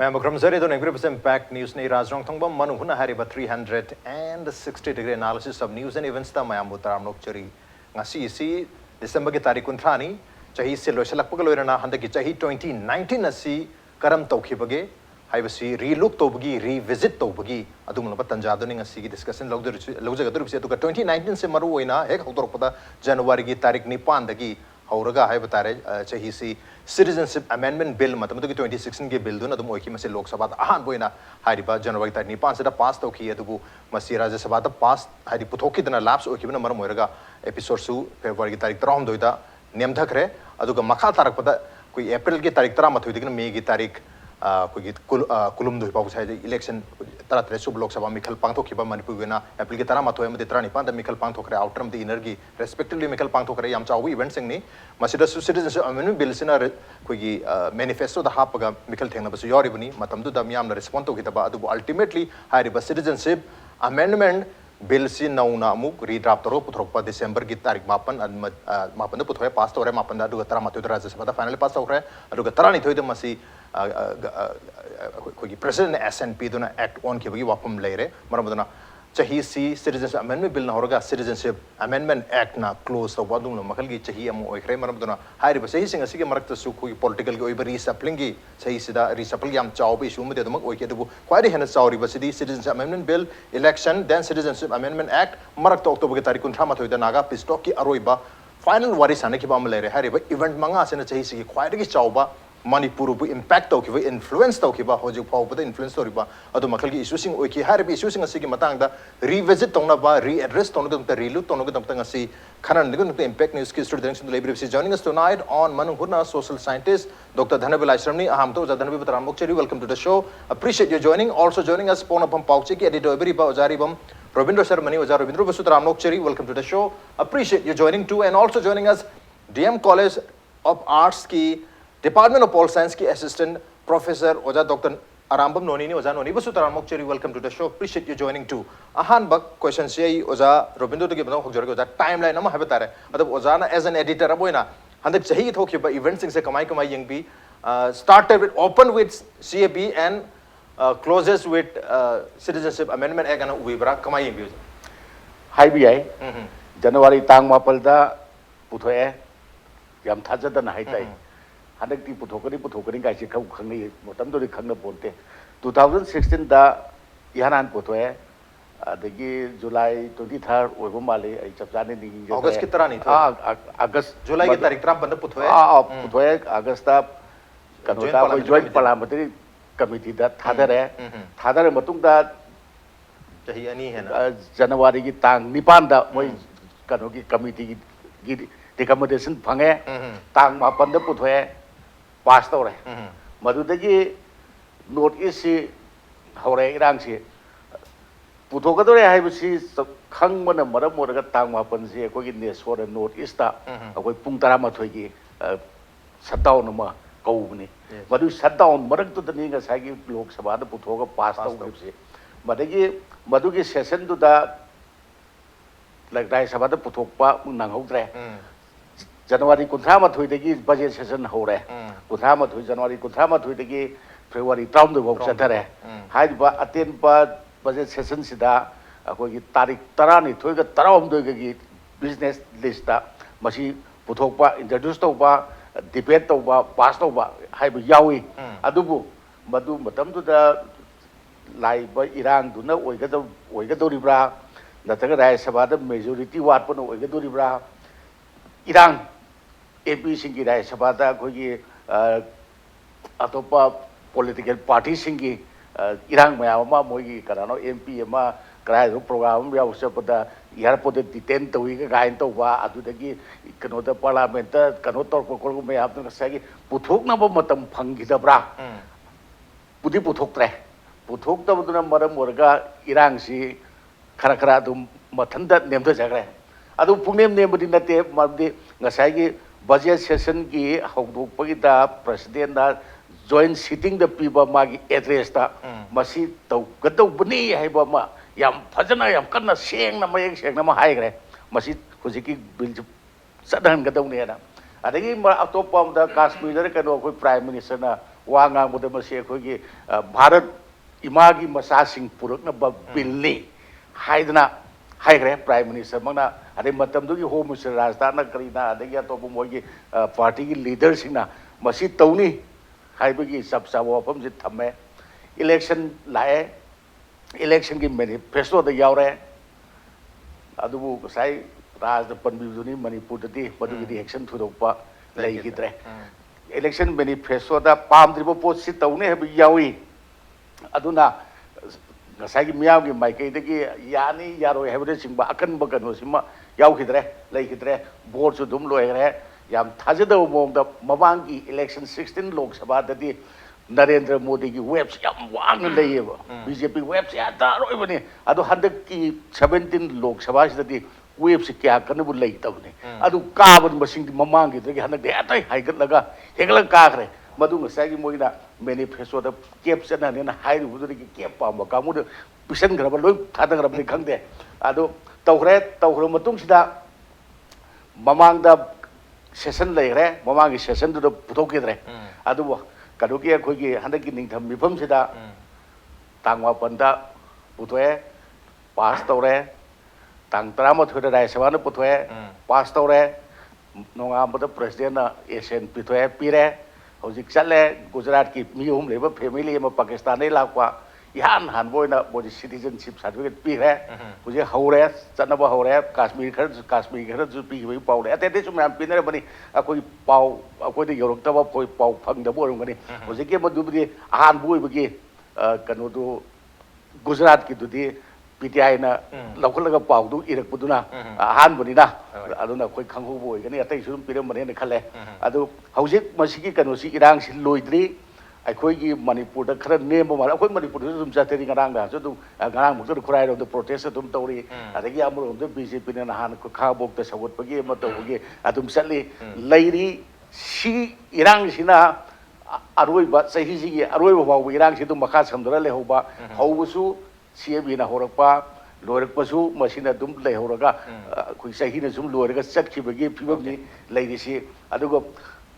मैं मक्रमजरी तो Negri impact news ने राजरंग थंगबम मनुहुना Hariba 360 degree analysis of news and events ता मयाम बुतराम नोकचरी ngasi isi December की तारीख 19 चाही से लोइसलकपग लोइरना हंदकी चाही 2019 asi karam tawkhibage haibasi relook tawbagi revisit tawbagi adumna tanjado ning asi ki discussion logjagadru se to 2019 se maru oina hek hoktorpada January की तारीख 9 dagi हौरगा है बता रहे चाहिए सी सिटीजनशिप अमेंडमेंट बिल मतलब तो कि 2016 के बिल दुना तुम ओकी मसे लोकसभा आहान बोइना हारिबा जनवरी तारीख 9 से पास तो की अदुबु मसी राज्यसभा पास हारि पुथोकी दना लाप्स ओकी बना मरम होरगा एपिसोड सु फेब्रुआरी की तारीख 3 दोइदा नेमधखरे अदुगा मखा तारकपदा कोई अप्रैल की तारीख 13 मथुई दिगन मे की तारीख कोई कुलुम दुई पाउ साइड इलेक्शन तरा तरे सुब लोकसभा मिखल पांगथोखिबा मणिपुर गेना अप्रैल की 13 मथुई मदे 13 द मिखल पांगथोखरे आउटरम द इनर की रेस्पेक्टिवली मिखल पांगथोखरे याम चाउ इवेंट सिंगनी मसिदा सिटीजनशिप अमेंडमेंट बिल सिना कोई मैनिफेस्टो द हापगा मिखल थेंगना बसु योरिबनी मतमदु द मियाम रिस्पोंड तोखितबा अदुबु अल्टीमेटली हारिबा सिटीजनशिप अमेंडमेंट बिल से नौना अमुक रीड्राफ्ट तौर पुथोरपा दिसंबर की तारीख 5 पुथोए पास तौर 5 तरह मत राज्यसभा फाइनल पास तौर तरह निथोद कोई प्रेसिडेंट SNP एक्ट ऑन की वाफम लेरे मरम चाही सी सिटीजनशिप अमेंडमेंट बिल होरगा सिटीजनशिप अमेंडमेंट एक्ट ना क्लोज तौब मखल की चाही ओख्रे मरम चाही सिंग असि मरक्त सु कोई पॉलिटिकल की रिसप्लिंग की चाही सिदा रिसप्ल याम चाव इशू मदे दमक ओके दबु क्वाइ हेन चावरी बसिदी citizenship amendment bill election then citizenship amendment act मरक्त अक्टोबर की तारीख 19 दा नागा पिस्टॉक की अरोइबा फाइनल वारी सानखिबा अम लेरे हारिबा इवेंट मंगा सेना चाही सी क्वाइ चावबा मणिपुर बु इम्पैक्ट तौखिबा इन्फ्लुएंस तौखिबा होजि फाउबदा इन्फ्लुएंस तौरिबा अदु मखल की इशू सिंग ओखि हारिबा इशू सिंग असि की मतंगदा रिविजिट तौनबा रीएड्रेस तौनगदमता रिलू तौनगदमता ngasi खनन निगदमता इम्पैक्ट न्यूज़ की स्टूडेंट्स इन लाइब्रेरी से जॉइनिंग अस टुनाइट ऑन मनुहुना सोशल साइंटिस्ट डॉक्टर धनबीर आश्रमनी अहम तो धनबीर बतराम मोक्चरी welcome to the show appreciate your joining also joining us पोनपम पाउचे की एडिटर एबरी बा ओजारीबम रविंद्र शर्मनी ओजार रविंद्र बसुतराम मोक्चरी welcome to the show appreciate your joining too and also joining us DM college of arts की डिपार्टमेंट ऑफ पॉल साइंस की असिस्टेंट प्रोफेसर ओजा डॉक्टर अरामबम नोनी ओजा नोनी बसुतराम मोक्चरी welcome to the show appreciate your joining too अहान बक question से ओजा रविंद्र के बनो होजर ओजा टाइमलाइन अमा हबे तारे अदब ओजा ना एज एन एडिटर अबोइना हंदक चाही थोखिबा इवेंट सिंग से कमाई कमाई young started with open with CAB and closes with citizenship amendment egg and ubibra kama yeng hai bi ai January tang mapalda puthoe yam thajadana hai tai hanak ti puthokani kai se khangni motam do khangna bonte 2016 da ihanan puthoe adagi July 23rd oibo male ai chapjane ni August ki tarah nahi tha August July ki tarikh tram banda puthoe puthoe August da kanota ko joint parliamentary committee da thadare matung da chahi ani hai na January ki tang 9 da moi kano ki committee ki recommendation phange tang 8 da puthoe pass tore madudagi note is si hore irang si puthokadore haibasi khangmana maram moraga tang 8 si ko gi nesor note is ta akoi pung 13 gi shutdown ma kaubni madu shutdown marak tu dani ga sagi lok sabha da puthoga pass tau se madagi session du da rai sabha da puthokpa nang hodre January 19 dagi budget session hore 19 January 19 dagi February 3 bau chathare haiba aten pa budget session sida akoi gi tarik 12 ga 13 gi business list da masi puthokpa introduce tauba debate tauba pass tauba haiba yawi adubu madu matam du da laiba irang du na oigadoribra nataga rai sabha da majority wat pano oigadoribra irang MP singi rai sabha da koi atopa political party singi irang mayam ma moi gi karano MP ma krai ro program ya usapda airport detain towi ga gain to wa adu dagi kano da parliament ta kano tor ko ko me ap na sagi puthok na ba matam phangi da bra pudi puthok tre puthok da buduna maram orga irang si khara dum mathanda nem da jagre adu pungnem nem budi na te mabdi ngasai gi budget session ki hawdok pagi da president da joint sitting da piba magi address da masi tau gadau bani haiba ma yam phajana yam kanna seng na mayek seng na ma hai gre masi hojiki bill sadan gadau ne na adagi ma atopa da Kashmir da kano koi prime minister na ꯋꯥ ꯉꯥꯡꯕꯗ ꯃꯁꯤ ꯑꯩꯈꯣꯏꯒꯤ ꯚꯥꯔꯠ ꯏꯃꯥꯒꯤ ꯃꯆꯥꯁꯤꯡ ꯄꯨꯔꯛꯅꯕ ꯕꯤꯜꯅꯤ ꯍꯥꯏꯗꯅ ꯍꯥꯏꯈ꯭ꯔꯦ prime ꯃꯤꯅꯤꯁꯇꯔꯃꯛꯅ ꯑꯗꯩ ꯃꯇꯝꯗꯨꯒꯤ ꯍꯣꯝ ꯃꯤꯅꯤꯁꯇꯔ ꯔꯥꯖꯅꯥꯊꯅ ꯀꯔꯤꯅ ꯑꯗꯒꯤ ꯑꯇꯣꯞꯄ ꯃꯣꯏꯒꯤ ꯄꯥꯔꯇꯤꯒꯤ ꯂꯤꯗꯔꯁꯤꯡꯅ ꯃꯁꯤ ꯇꯧꯅꯤ ꯍꯥꯏꯕꯒꯤ ꯆꯞ ꯆꯥꯕ ꯋꯥꯐꯝꯁꯤ ꯊꯝꯃꯦ ꯏꯂꯦꯛꯁꯟ ꯂꯥꯛꯑꯦ इलेक्शन की मैनिफेस्टो यावरे अदुबु गसाई राज पनबिदुनी मणिपुरदि मदुगि एक्शन थुदोपा लेगिद्रे इलेक्शन मैनिफेस्टो दा पामद्रिबो पोटसि तौने हबि यावी अदुना गसाई मियामगी माइकैदगी यानी यारोय हबदे सिंबा अकनबा कनो सिमा यावखिद्रे लेगिद्रे बोर्ड सु दुम लोयरे याम थाजदो मोंगदा मबांगी इलेक्शन 16 लोकसभा ददि नरेंद्र मोदी की वेब से याम वांग लेयेबा बीजेपी वेब से आदारोयबने अदो हंदकी 17 लोकसभा सिदि वेब से क्या कनबु लेतबने अदु काबन मसिंग ममांगी दगे हंदक अतै हाइगतलगा हेगल काखरे मदु ngसागी मोइना मैनिफेस्टो दा कैप्शन अनेना हाइरुबुदि कैप पाम कामुद पिसन ग्रब लोय थादग्रबनि खंगदे अदु तौखरे मतुंग सिदा ममांग दा सेशन लेरे ममांग की सेशन दु पुथोकिद्रे अदु कदुकी अखोगी हंदकी निंगथम मिफम सिदा तांगवा पंदा पुथोए पास तौरे तांग 13 राज्यसभा ने पुथोए पास तौरे नोंगामद प्रेसिडेंट एशियन पिथोए पीरे हौजिक चले गुजरात की मियुम लेबा फैमिली एम पाकिस्तान ने लाकवा यान हानबोइना बोडी सिटीजनशिप सर्टिफिकेट पीरे हुजे हौरे चनबा हौरे कश्मीर खर जु पीबई पाउले अतेते सुम याम पिनरे बनी अकोई पाउ अकोई योरक्तबा कोई पाउ फंगदबो ओरंगनी हुजे के मदुबदी आहान बोइबगी कनोदु गुजरात की दुदी पीटीआई ना लौखलगा पाउदु इरकपुदुना आहान बनिना अदुना कोई खंगहुबो ओइगनी अतै सुम पिरम बने खले अदु हौजिक मसिगी कनोसी इरांग सि लोइद्री अखोई मणिपुर खर नेम माल अखोई मणिपुर तुम जाते गांग मुक्त खुराई रोड प्रोटेस्ट तुम तौरी अदगी अमरोम बीजेपी ने नहान खाबोक सवटपगी मतौगी अदुम चली लैरी सी इरांग सिना अरोइबा सहीसिगी अरोइबा फाव इरांग सिदु मखा समदरा लेहोबा हौबसु सीएबी ना होरकपा लोरकपसु मसिना दुम लेहोरगा अखोई सहीना जुम लोरगा चटखिबगी फिबमनि लैरिसि अदुगो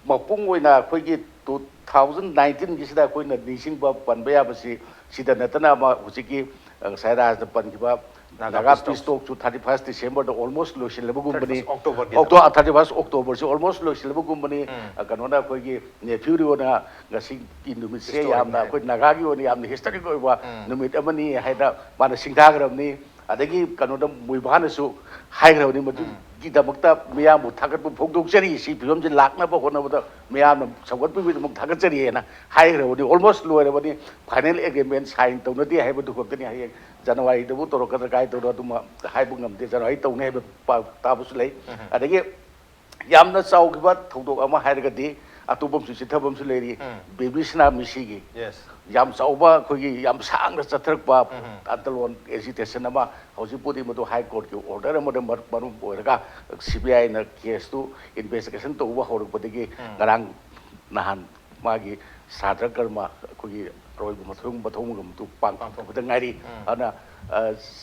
मपुंग ओइना अखोई 2019 की सिदा कोई निसिंग पनबे याबसी सिदा नतना हुजिकी साइराज पनखिबा नागा पिस्टोक टू 31 डिसेंबर द ऑलमोस्ट लोसिलबगुमबनी अक्टोबर 31 अक्टोबर से ऑलमोस्ट लोसिलबगुमबनी कनोना कोई नेफ्यूरियोना गसी की नुमित से यामना कोई नागागी ओनी यामनी हिस्टोरिक ओइबा नुमित अमनी हाइदा माना सिंगाग्रमनी अदगी कनोदा मुइबानसु हाइग्रबनी मदु गिदमक्ता मियामु थागतबु फोगदोकचरी सी फिलम जे लाखनाबो होनबदा मियाम सगतबु थागतचरी हेना हाइग्रबनी ऑलमोस्ट लोयरबनी फाइनल एग्रीमेंट साइन तौनदी हाइबदु खतनी हाइ जनवरी दबु तोरकदर गाय तोर तुम हाइबु ngमदे जनवरी तौने हाइब ताबुसु लै अदगी यामना चाउगिबा थौदोक अमा हाइरगदी अतोबम सिथबम सु लेरी बेबीसना मिसिगी याम चाउबा खोगी याम सांग चथरकबा अंतलोन एजिटेशन अमा हौजिपुदी मदो हाई कोर्ट की ऑर्डर अमदे मरु बोरगा सीबीआई ना केस टू इन्वेस्टिगेशन तौबा होरकबदगी गरांग नहान मागी साद्र कर्मा खोगी रोइबु मथुंग बथौमगम तु पांगफबद ngairi ana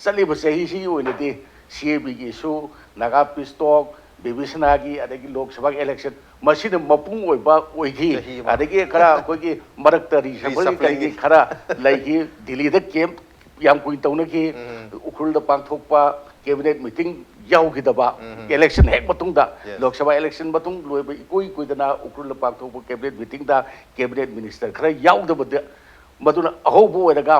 saliba sehi si oinati CAB की सु नागा पिस्टोक बेबीसनागी अदगी लोकसभा इलेक्शन मसीद मपुंग ओइबा ओइगी अदगी खरा कोगी मरक्तरी सबली कगी खरा लाइगी दिल्ली द कैंप याम कुइन तौनगी उखुल द पांगथोकपा कैबिनेट मीटिंग याउगिदबा इलेक्शन हेक मतुंगदा लोकसभा इलेक्शन मतुंग लोइबा इकोई कोइदना उखुल द पांगथोकपा कैबिनेट मीटिंग दा कैबिनेट मिनिस्टर खरा याउदबद मधुना अहोबो ओइरगा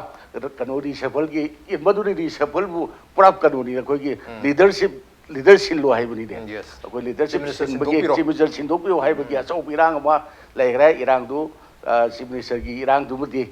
कनोरी सफल की मधुरी रिसफल बु पुराप कनोनी कोगी लीडरशिप लो हाइबनी दे कोई लीडरशिप सिंबगी चीफ मिनिस्टर सिंदोपियो हाइबगी अचौब इरांग अमा लेग्रे इरांग दु चीफ मिनिस्टर की इरांग दुमदी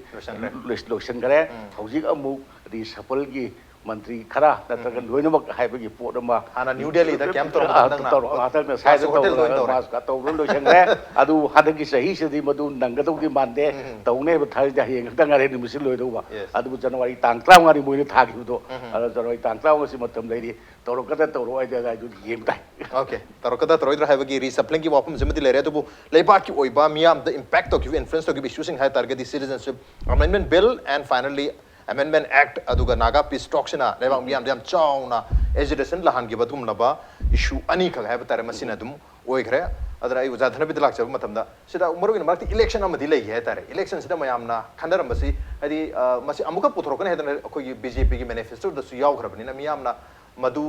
लोक्सन करे हौजिक अमु रिसफल की मंत्री खरा नत्रग लोइनमक हाइबगी पोट अमा हाना न्यू दिल्ली दा कैंप तौर साइड मास का तौर लोइसंगरे अदु हदगी सही सिदी मदु नंगदौदी मानदे तौने थर्सडे हयेंग तंगारे निमिसि लोइदौबा अदु जनवरी तांग 13 गारी मोइने थागिबदो अदु जनवरी तांग 13 गसि मतम लैरि तौरकदा तौरो आइदा गाइदु येमताइ ओके तौरकदा तौरोइद्र हाइबगी रिसप्लिंग की वापम जमदि लेरे अदुबु लेबा की ओइबा मियाम द impact of influence of issuing high target citizenship amendment bill and finally Amendment Act aduga naga peace talks na leba miam chauna agitation lahan gi batum laba issue ani kha hai batare masina dum oigre adara ai uja dhana bidlak chab matamda sida umaru in marti election amadi lei hai tare election sida mayamna khandaram basi adi masi amuka puthrokan hedana akoi BJP gi manifesto da su yaw khrabani na miyamna madu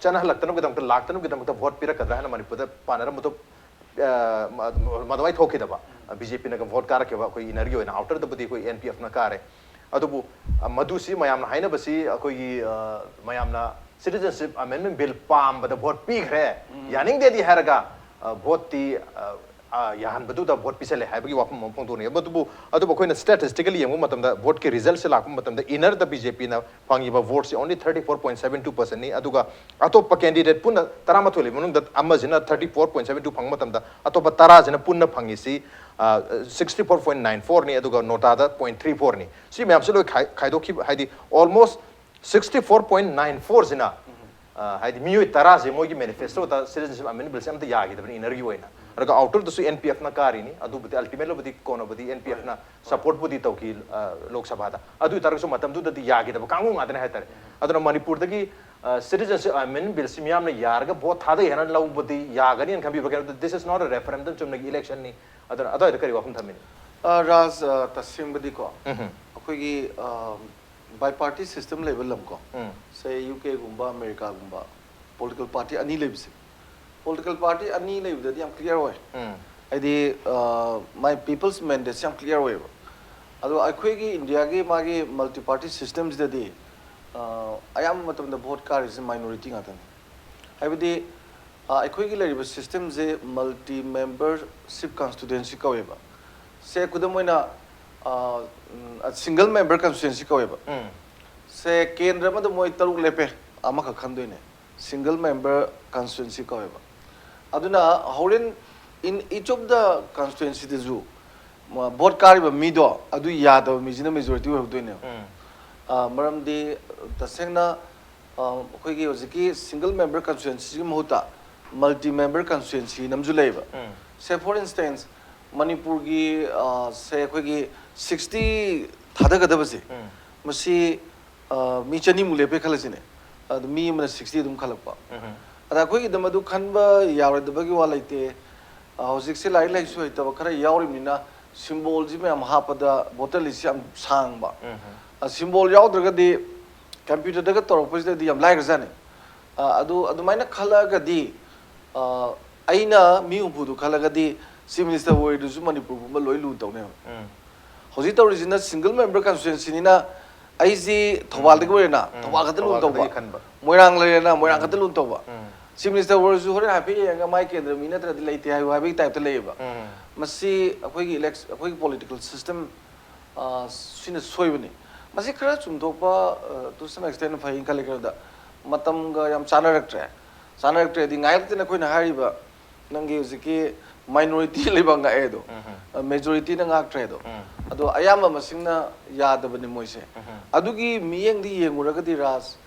chana laktanu gidam ta laktanu gidam ta vote pira kadra na manipur da panara muto madawai thoki daba BJP na vote kara ke ba koi energy na outer da budi koi NPF na kare adubu madu si mayamna haina basi akoi mayamna citizenship amendment bill pam bada vote pi khre yaning de di haraga vote ti yahan badu da vote pisale haibagi wapam mongpong du ne adubu koina statistically yemu matam da vote ke result se lakum matam da inner da BJP na pangi ba vote only 34.72% ni aduga atop candidate punna taramatholi munung da amazina 34.72 phang matam da atop tara jina punna phangi si 64.94 ni aduga nota da 0.34 ni si me absolute khaido ki haidi almost 64.94 jina haidi miyo tara je mogi manifesto da citizenship amendment bill sam da yagi da energy hoina raga outer da su NPF na kari ni adu budi ultimately budi kono budi NPF na support budi tawki lok sabha da adu tar so matam du da yagi da kangu ngadna hai tare aduna manipur da gi citizenship amendment bill simyam na yarga both thada yana law budi yagani an khambi baga this is not a referendum chumna election ni aduna adu kari wafum thamini raz tasim budi ko akoi gi biparty system level lam ko say UK gumba America gumba political party ani lebse political party ani lebda di am clear way adi my people's mandate am clear way ado akoi gi India gi magi multi party systems da di ayam matam da vote car is minority ngatan habidi akoi gi leriba system je multi membership constituency ka weba se kudamoina a single member constituency ka weba se kendra ma da moi taruk lepe ama ka khandoine single member constituency ka weba aduna horen in each of the constituency de zu vote kari ba mi do adu yada mi jina majority ho doine maram di tasengna khoi gi oziki single member constituency gi mohuta multi member constituency namju leiba say for instance manipur gi say khoi gi 60 thada gada base masi mi chani mu lepe khalasine adu mi mana 60 dum khalakpa ada khoi gi damadu khanba yawre dabagi walaite hojik se lai lai so ita khara yawri mina symbol ji me am hapada bottle is am sang ba symbol yawdraga di computer daga torpos di am lai gazane adu maina khalaga di aina mi upudu khalaga di chief minister wo du su manipur bu loi lu tawne hojik to original single member constituency ni na aiji thobal de go na thobal khatal lu tawba moirang le na moirang khatal lu tawba chief minister wo su hore happy yanga mai kendra mi na tra di leite hai happy type to leiba masi akoi gi election akoi political system sine soibani masi khara chumdokpa to some extent fai ka lekar da matam ga yam chanarak di ngai tena koi na hariba nangi uziki minority lebanga edo majority na ngak tredo ado ayama masingna yadabani moise adugi miyeng di yenguraga di ras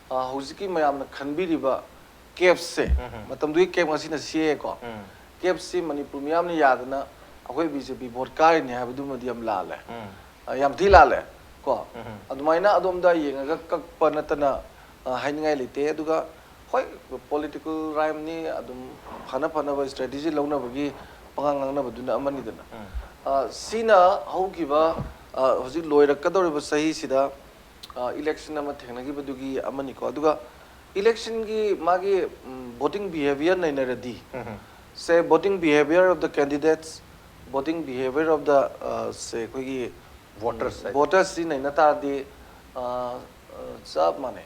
huziki mayamna khanbiriba KFC matam dui KF ngasina CA ko KFC manipur miyamna yadana akoi BJP vote kari ni habdu madiam lale yam thi lale ko adumaina adomda yengaga kakpa natana haingai lite aduga hoi political rhyme ni adum phana ba strategy launa bagi pangang na baduna amani dana sina haugiba hojik loirakadore ba sahi sida election ama thengnagi badugi amani ko aduga election gi magi voting behavior nai naradi say voting behavior of the candidates voting behavior of the say koi voters nai na ta di sab mane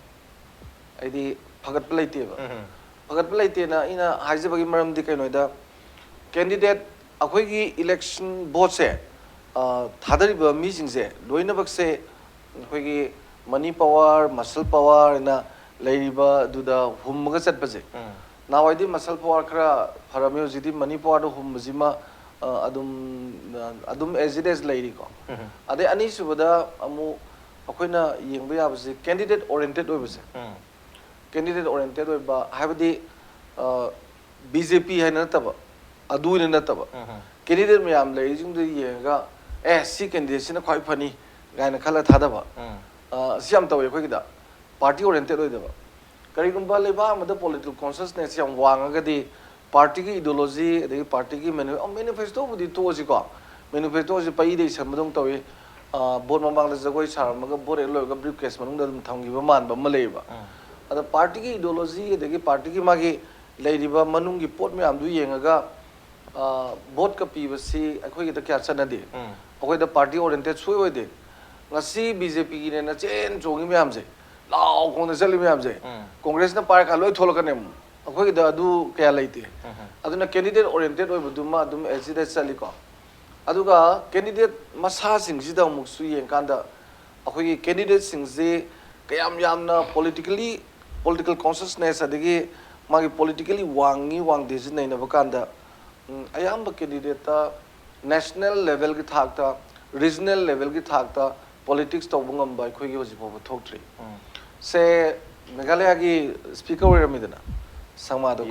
aidi fagat palaite na ina haije bagi maram di kaino da candidate akhoi gi election vote se thadari ba mi sing se loina bak se akhoi gi money power muscle power na leiriba duda hummaga chat baje na wai di muscle power khara pharame jidi money power do hum jima adum as it is leiri ko ade ani subada amu akoina yengba ya base candidate oriented oi base candidate oriented oi ba habdi BJP hai na taba adu ne na taba candidate mayam leiri jing de yenga si candidate sina khoi phani gaina khala thada ba siam tawe khoi da party oriented oi da ba karigumba leba amada political consciousness yam wanga ga di party ki ideology de party ki manifesto budi to ji ko manifesto ji pai de samadong tawi board mamang la jagoi sar maga board lo ga briefcase manung da thang gi ba man ba malei ba ada party ki ideology de party ki magi lei ba manung gi pot me am du yenga vote ka pi basi akhoi gi da kya chana de akhoi da party oriented sui oi de ngasi BJP gi ne na chen chongi me am je lao kong na sali me am je congress na par ka loi thol ka ne akhoi gi da adu kya leite aduna candidate oriented oi bu ma dum exit sali ko aduga candidate masa sing ji da muk su yen kan da akhoi gi candidate sing je kayam yam na political consciousness adigi magi politically wang de ji nei na ba kan da ayamba candidate ta national level ki thak ta regional level ki thak ta politics to bungam bai khoi gi hoji bo thok tri se meghalaya gi speaker oi ramidana sangma do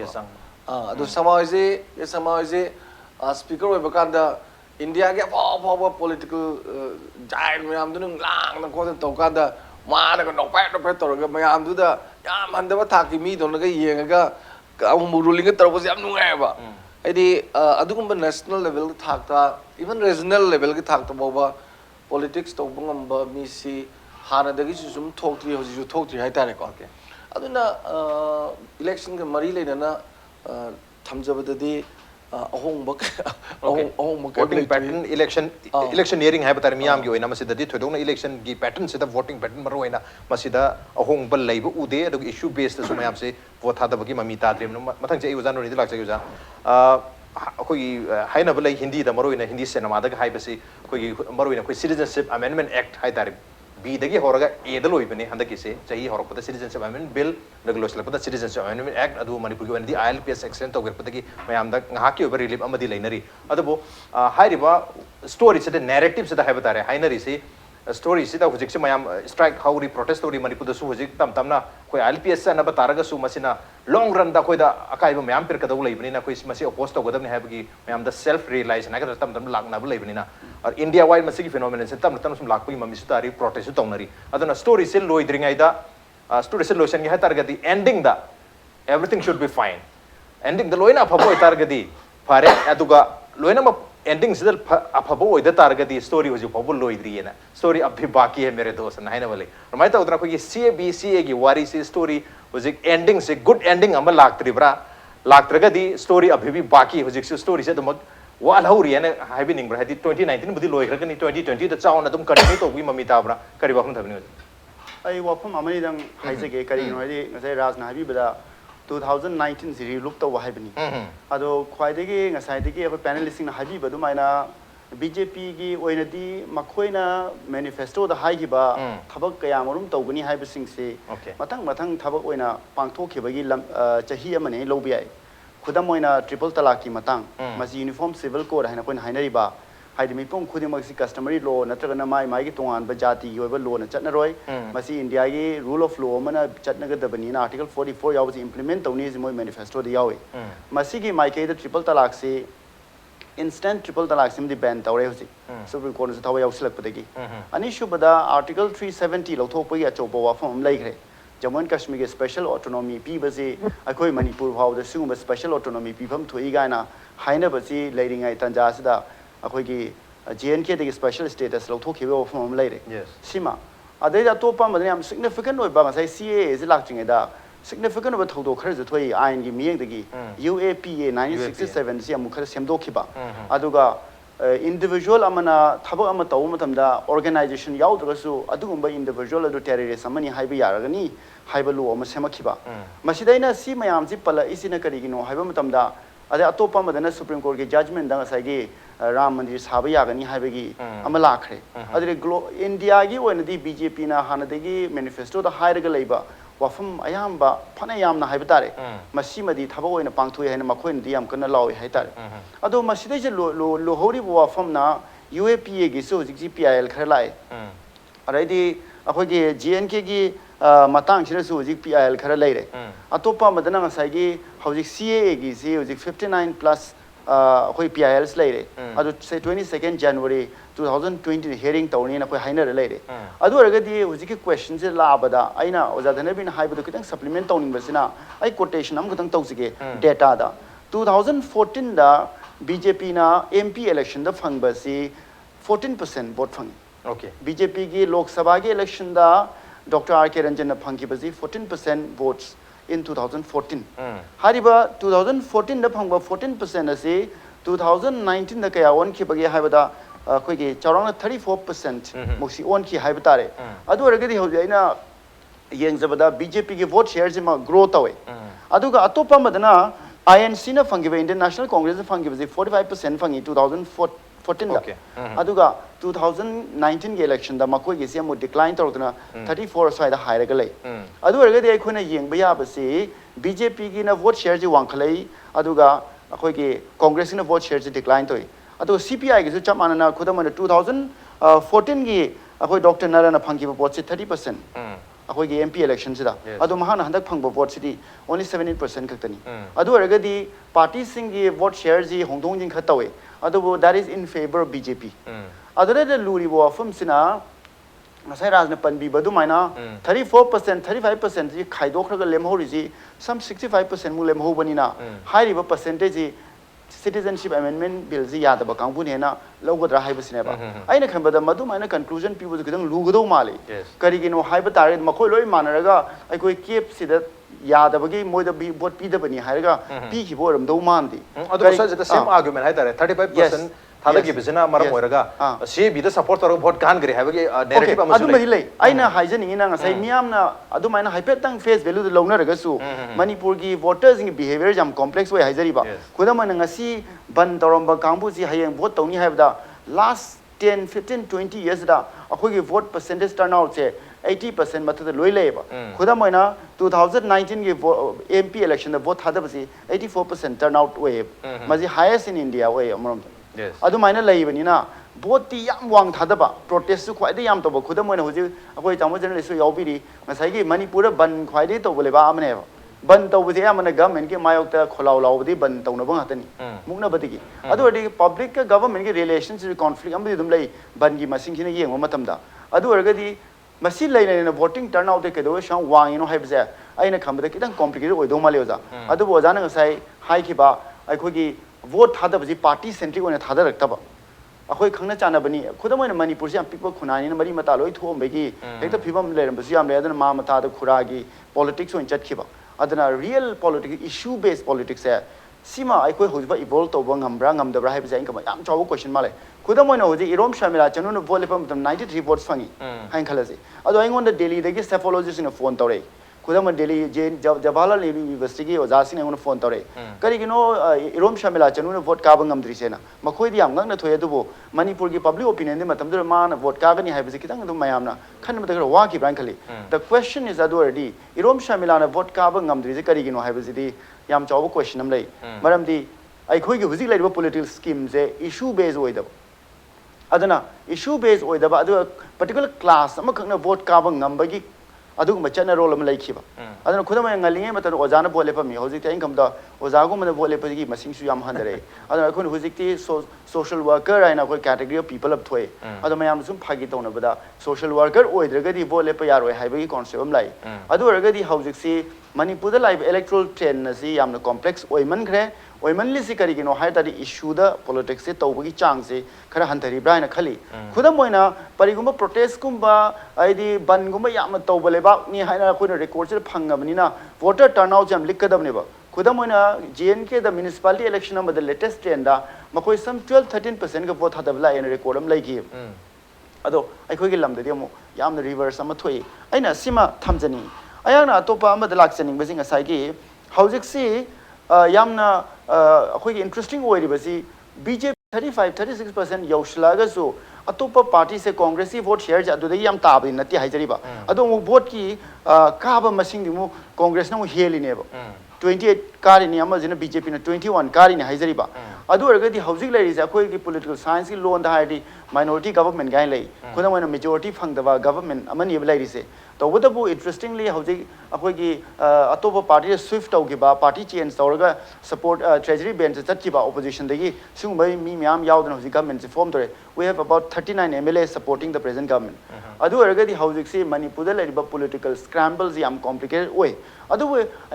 adu sama je speaker oi ba kan da india ge ba political giant mayam du nung lang na ko to kan da ma na ko no pa to ga mayam du da yam han da ba thak ki mi do na ga yenga ga mu ruling ga tar ba yam nungai ba adi adugumba national level thak ta even regional level ki thak ta boba politics to bungam ba mi si hana dagi sum thok tri hoji ju thok tri hai tare ko aduna election ke mari le na thamjabadadi ahongba voting pattern electioneering hai batare miyam gi oina masida di thodong na election gi pattern sida voting pattern maro oina masida ahongba leibu ude adu issue based su mayam se vote thada bagi mami ta drem mathang je ujan ri lak je uja akoi haina balai hindi da maro oina hindi cinema da hai basi akoi maro oina koi citizenship amendment act hai tare B dagi horaga A da loi bane handa kise chahi horakpada citizenship amendment bill regulation lakpada citizenship amendment act adu manipur gi wandi ILPS extend to gerpada gi mayam da ngahaki over relief amadi leinari adabu hairiba story se the narrative se da haibata re hainari se story se da hujik se mayam strike hauri protest story manipur da su hujik tamna koi ILPS na bataraga su masina long run da koi da akai ba mayam per ka da lei bani na koi masi opposed to godam ne haibagi mayam da self realize na ga tam lag na lei bani na or India wide masi ki phenomenon se tam sum lag pagi mami su tari protest su tonari aduna story se loi dringai da story se lotion gi ha targati ending da everything should be fine ending the loina phabo targati phare aduga loina ma ending sidal phabo oida targati story hoji phabo loidri na story abhi baki hai mere dost na haina wale ramai ta udra ko ye CABCA gi wari se story hoji ending se good ending amal lagtri bra lagtragadi story abhi bi baki hoji se story se dumag wal hauri ane haibi ning bra hadi 2019 budi loi khrakani 2020 da chauna dum continue to bi mami ta bra kari ba khun thabni ai wafam amani dang haijage kari no ri ngasai rajna habi bada 2019 siri look to haibani ado khwaidagi ngasai dagi abo panelisting na habi badu maina BJP gi oinadi makhoina manifesto da haigiba thabak kaya marum tawgani haibasing se matang thabak oina pangthokibagi chahi amane lobiyai khudam oina triple talaq ki matang masi uniform civil code haina koin hainari ba haidi mipong khudimak si customary law natragana mai gi tongan ba jati gi oiba law na chatnaroi masi india gi rule of law mana chatnaga dabani na article 44 yaw ji implement tawni ji moi manifesto da yawe masi gi mai ke da triple talaq se instant triple talaq sim di ban tawre hoji supreme court se thawa yaw silak padagi ani shubada article 370 lawthok pai achoba wafam laikre Jammu and Kashmir special autonomy pi basi akoi Manipur how the sum special autonomy pi pham thui ga na haina basi leiringai tanja sida akoi ki JNK de special status lawthok khibe pham leire sima adai da topa madani am significant oi ba ngai CAA is lak chingai da significant oi thodo khar je thoi ain gi miyeng de gi UAPA 1967 si am khar semdo khiba aduga individual amana thabak ama taw matamda organization yaudраsu adugumba individual adu terrorist amani haiba yaragani haiba lu ama semakhiba masidaina si mayam ji pala isina karigino haiba matamda ade atopa madana supreme court ge judgment da sai ge ram mandir saba yagani haiba gi ama lakhre ade india gi oina di BJP na hanadegi manifesto da hairaga leiba wafam ayamba phana yamna haibitare masimadi thabo oina pangthui haina makhoin di yam kana lawi haitare ado masidai je lo hori bo wafam na UAPA gi so GPIL kharlai araidi akhoi gi JNK gi matang sira su GPIL kharlai re atopa madana ngasai gi hojik CAA gi se hojik 59 plus akhoi PILs lai re ado say 22nd January 2020 hearing tawni na koi hainer lai re adu aragadi hojiki questions la abada aina ojadana bin haibu kitang supplement tawning basina ai quotation am kitang tawsige data da 2014 da BJP na MP election da fangbasi 14% vote fangi Okay. BJP ki Lok Sabha ki election da Dr. R.K. Ranjan na fangi basi 14% votes in 2014 hariba 2014 da phangba 14% ase 2019 da kaya on ki bagi haibada koi ki charang 34% moksi on ki haibata re adu argadi ho jaina yeng zabada BJP ki vote share jima grow tawe aduga atopa madana INC na fangi Indian National Congress na fangi basi 45% fangi 2014 da aduga 2019 ge election da makoi ge siam decline tawdana 34 side high ga lei adu argadi ai khona yeng ba ya basi BJP gi na vote share ji wangkhlai aduga akoi ge Congress na vote share ji decline toi adu CPI ge su chamana na khudam 2014 gi akoi Dr. Narana fangi ba vote 30% akoi ge MP election sida adu mahana handak phangba vote sidi only 17% kaktani adu argadi party sing gi vote share ji hongdong jing khatawe adu that is in favor of BJP adu de luri bo afum sina ngasai rajna panbi badu maina 34% 35% ji khaidok khraga lemhori ji some 65% mu lemho bani na high riba percentage ji citizenship amendment bill ji yada ba kangbu ne na logodra haiba sine ba aina khambada madu maina conclusion people gidang lugodo mali kari gino haiba tare makoi loi manaraga ai koi kep sida yada bagi moida bi bot pi da bani haiga pi ki boram do mandi adu sa the same argument hai tare 35% thada gi bizina maram oiraga se bi da support tor vote kan gri habagi narrative am adu mari lai aina haijani ina ngasai miam na adu maina haipet tang face value de longna raga su manipur gi voters in behavior jam complex way haijari ba kuda man ngasi ban toromba kangbu ji hayeng vote tawni haibda last 10 15 20 years da akoi gi vote percentage turnout se 80% mathada loi lei ba kuda moina 2019 gi MP election da vote hada basi 84% turnout way maji highest in India way amram adu maina lei bani na vote ti yam wang thada ba protest su khwai de yam to ba khudam moina hoji akoi tamo journalist su yaubiri ngasai gi manipur da ban khwai de to bole ba amne ba ban to bu ya mana government ke mayok ta kholau lau di ban to na bang hatani mukna badigi adu adi public ka government ke relationship conflict am dum lei ban gi masing khina yeng matam da adu argadi masi lai na voting turnout de ke do shang wang ino haibza aina khambada kitang complicated oi do male oza adu bo jana ngasai hai ki ba ai khoi gi vote thada ba ji party centric ona thada rakta ba akoi khangna chana bani khudam oina manipur se people khunani na mari mata loi thom begi ekta phibam leram ba siam le adana ma mata da khura gi politics on chat khiba adana real politics issue based politics hai sima ai khoi hojba evolve to bang ambra ngam da bra hai ba jai kam yam chaw question male khudam oina hoji irom shamila chanu no vole pam 93 votes fangi hain khalase ado ai ngon da delhi de gi cephalogist in phone tore khudam delhi jawaharlal university gi ojasing ngon phone tore kari gino irom shamila chanu no vote ka bang ngam dri sena makhoi di am ngang na thoye dubo manipur gi public opinion de matam dur man vote ka gani hai ba kitang dum mayam na khan ma da wa ki brang khali the question is adu already irom shamila na vote ka bang ngam dri je kari gino hai ba di yam chaw question am lai maram di ai khoi gi huzik lai ba political scheme je issue based oi da adana issue based oi da ba adu particular class am khang na vote ka bang ngam ba gi adu ma chana role am lai khiba adana khudam ngalinge mata ojana bole pa mi hozik ta income da ojago ma bole pa gi masing su yam handare adana khun huzik ti social worker aina koi category of people up thoe adama yam sum phagi tawna bada social worker oidraga di bole pa yaroi haibagi concept am lai adu araga di hozik si manipur da live electoral trend na si yamna complex oiman khre oiman li si kari gino hai tadi issue da politics se tawbagi chang se khara hantari braina khali khudam moina parigumba protest kumba aidi ban gumba yamna tawbale ba ni haina khoina record se phangabani na voter turnout jam likadam ne ba khudam moina JNK the municipality election am the latest trend da makoi some 12-13% ka vote hadabla in record am lai gi ado ai khoi gi lam da demo yamna reverse am thoi aina sima thamjani ayana atopa am da lakchani basing asai gi housing si yamna akhoi gi interesting oi ri basi BJP 35-36% yauslaga so atopa party se congress vote share ja adu yam tabi nati haijari ba ado mu vote ki kaaba masing di mu congress na mu heli ne ba 28 kari ni ama jina BJP na 21 kari ni haijari ba adu arga di housing lai ja khoi gi political science ki loan da haidi minority government gai lai khona moina majority phang da ba government amani lai ri se तौबदबु interestingly हौजिक अखोगी अतोप party swift तौगिबा party change तौरगा support treasury bench चतकिबा opposition दगी सिंगबै मी म्याम यावदन हौजिक गवर्नमेंट से फॉर्म तोरे we have about 39 MLA supporting the present government अदु अरगदी हौजिक से मणिपुर लेरिबा पॉलिटिकल स्क्रैम्बल्स याम कॉम्प्लिकेटेड ओय अदु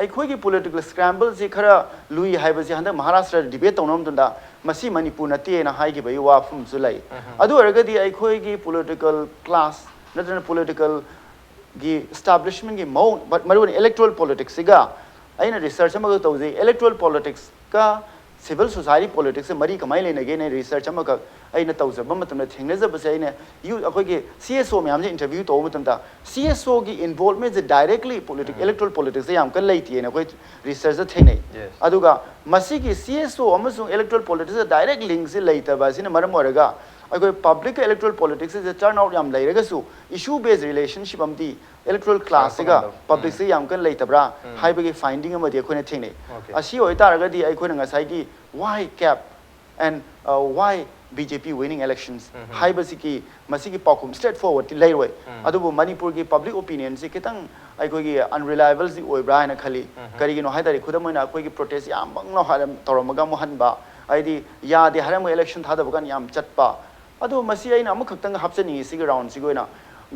अखोगी पॉलिटिकल स्क्रैम्बल्स से खरा लुई हाइबसे हंद महाराष्ट्र डिबेट तौनमदुंदा मसी मणिपुर नते ना हाइगिबई वाफुम सुलाई अदु अरगदी अखोगी पॉलिटिकल क्लास नत्रन पॉलिटिकल गी एस्टैब्लिशमेंट गी मरुन इलेक्टोरल पॉलिटिक्स सिगा आइना रिसर्च अमग तौजे इलेक्टोरल पॉलिटिक्स का सिविल सोसाइटी पॉलिटिक्स से मरी कमाई लेनेगे ने रिसर्च अमग आइना तौजब मतम थेंगनेजबसे आइना यू अखोगे CSO म्याम जे इंटरव्यू तो मतमता CSO गी इन्वॉल्वमेंट जे डायरेक्टली पॉलिटिक्स इलेक्टोरल पॉलिटिक्स याम कन लेती है कोई रिसर्च थेने अदुगा मसी की CSO अमसुंग इलेक्टोरल पॉलिटिक्स डायरेक्ट लिंक से लेतबा सिने मरम ओरगा अगर पब्लिक इलेक्टोरल पॉलिटिक्स से टर्न आउट याम लेरगसु इशू बेस्ड रिलेशनशिप अमदी इलेक्टोरल क्लास सिगा पब्लिक से याम कन लेतबरा हाइबगे फाइंडिंग अमदी अखोने थेने असी होइतारगदी अखोने ngasai why cap and why BJP winning elections हाइबसी की मसी की पाकुम स्ट्रेट फॉरवर्ड ति लेरoi अदुबु मणिपुर की पब्लिक ओपिनियन से कितंग अखोगी अनरिलायबल जी ओइब्रा हाना खली करिगिनो हाइदारी खुदमोइना अखोगी प्रोटेस्ट याम मंगनो हारम तोरमगा मोहनबा आइदी यादे हारम इलेक्शन थादबगन याम चटपा अदो मसी आइना अमुखक्तंग हापसनी सिग राउंड सिगोइना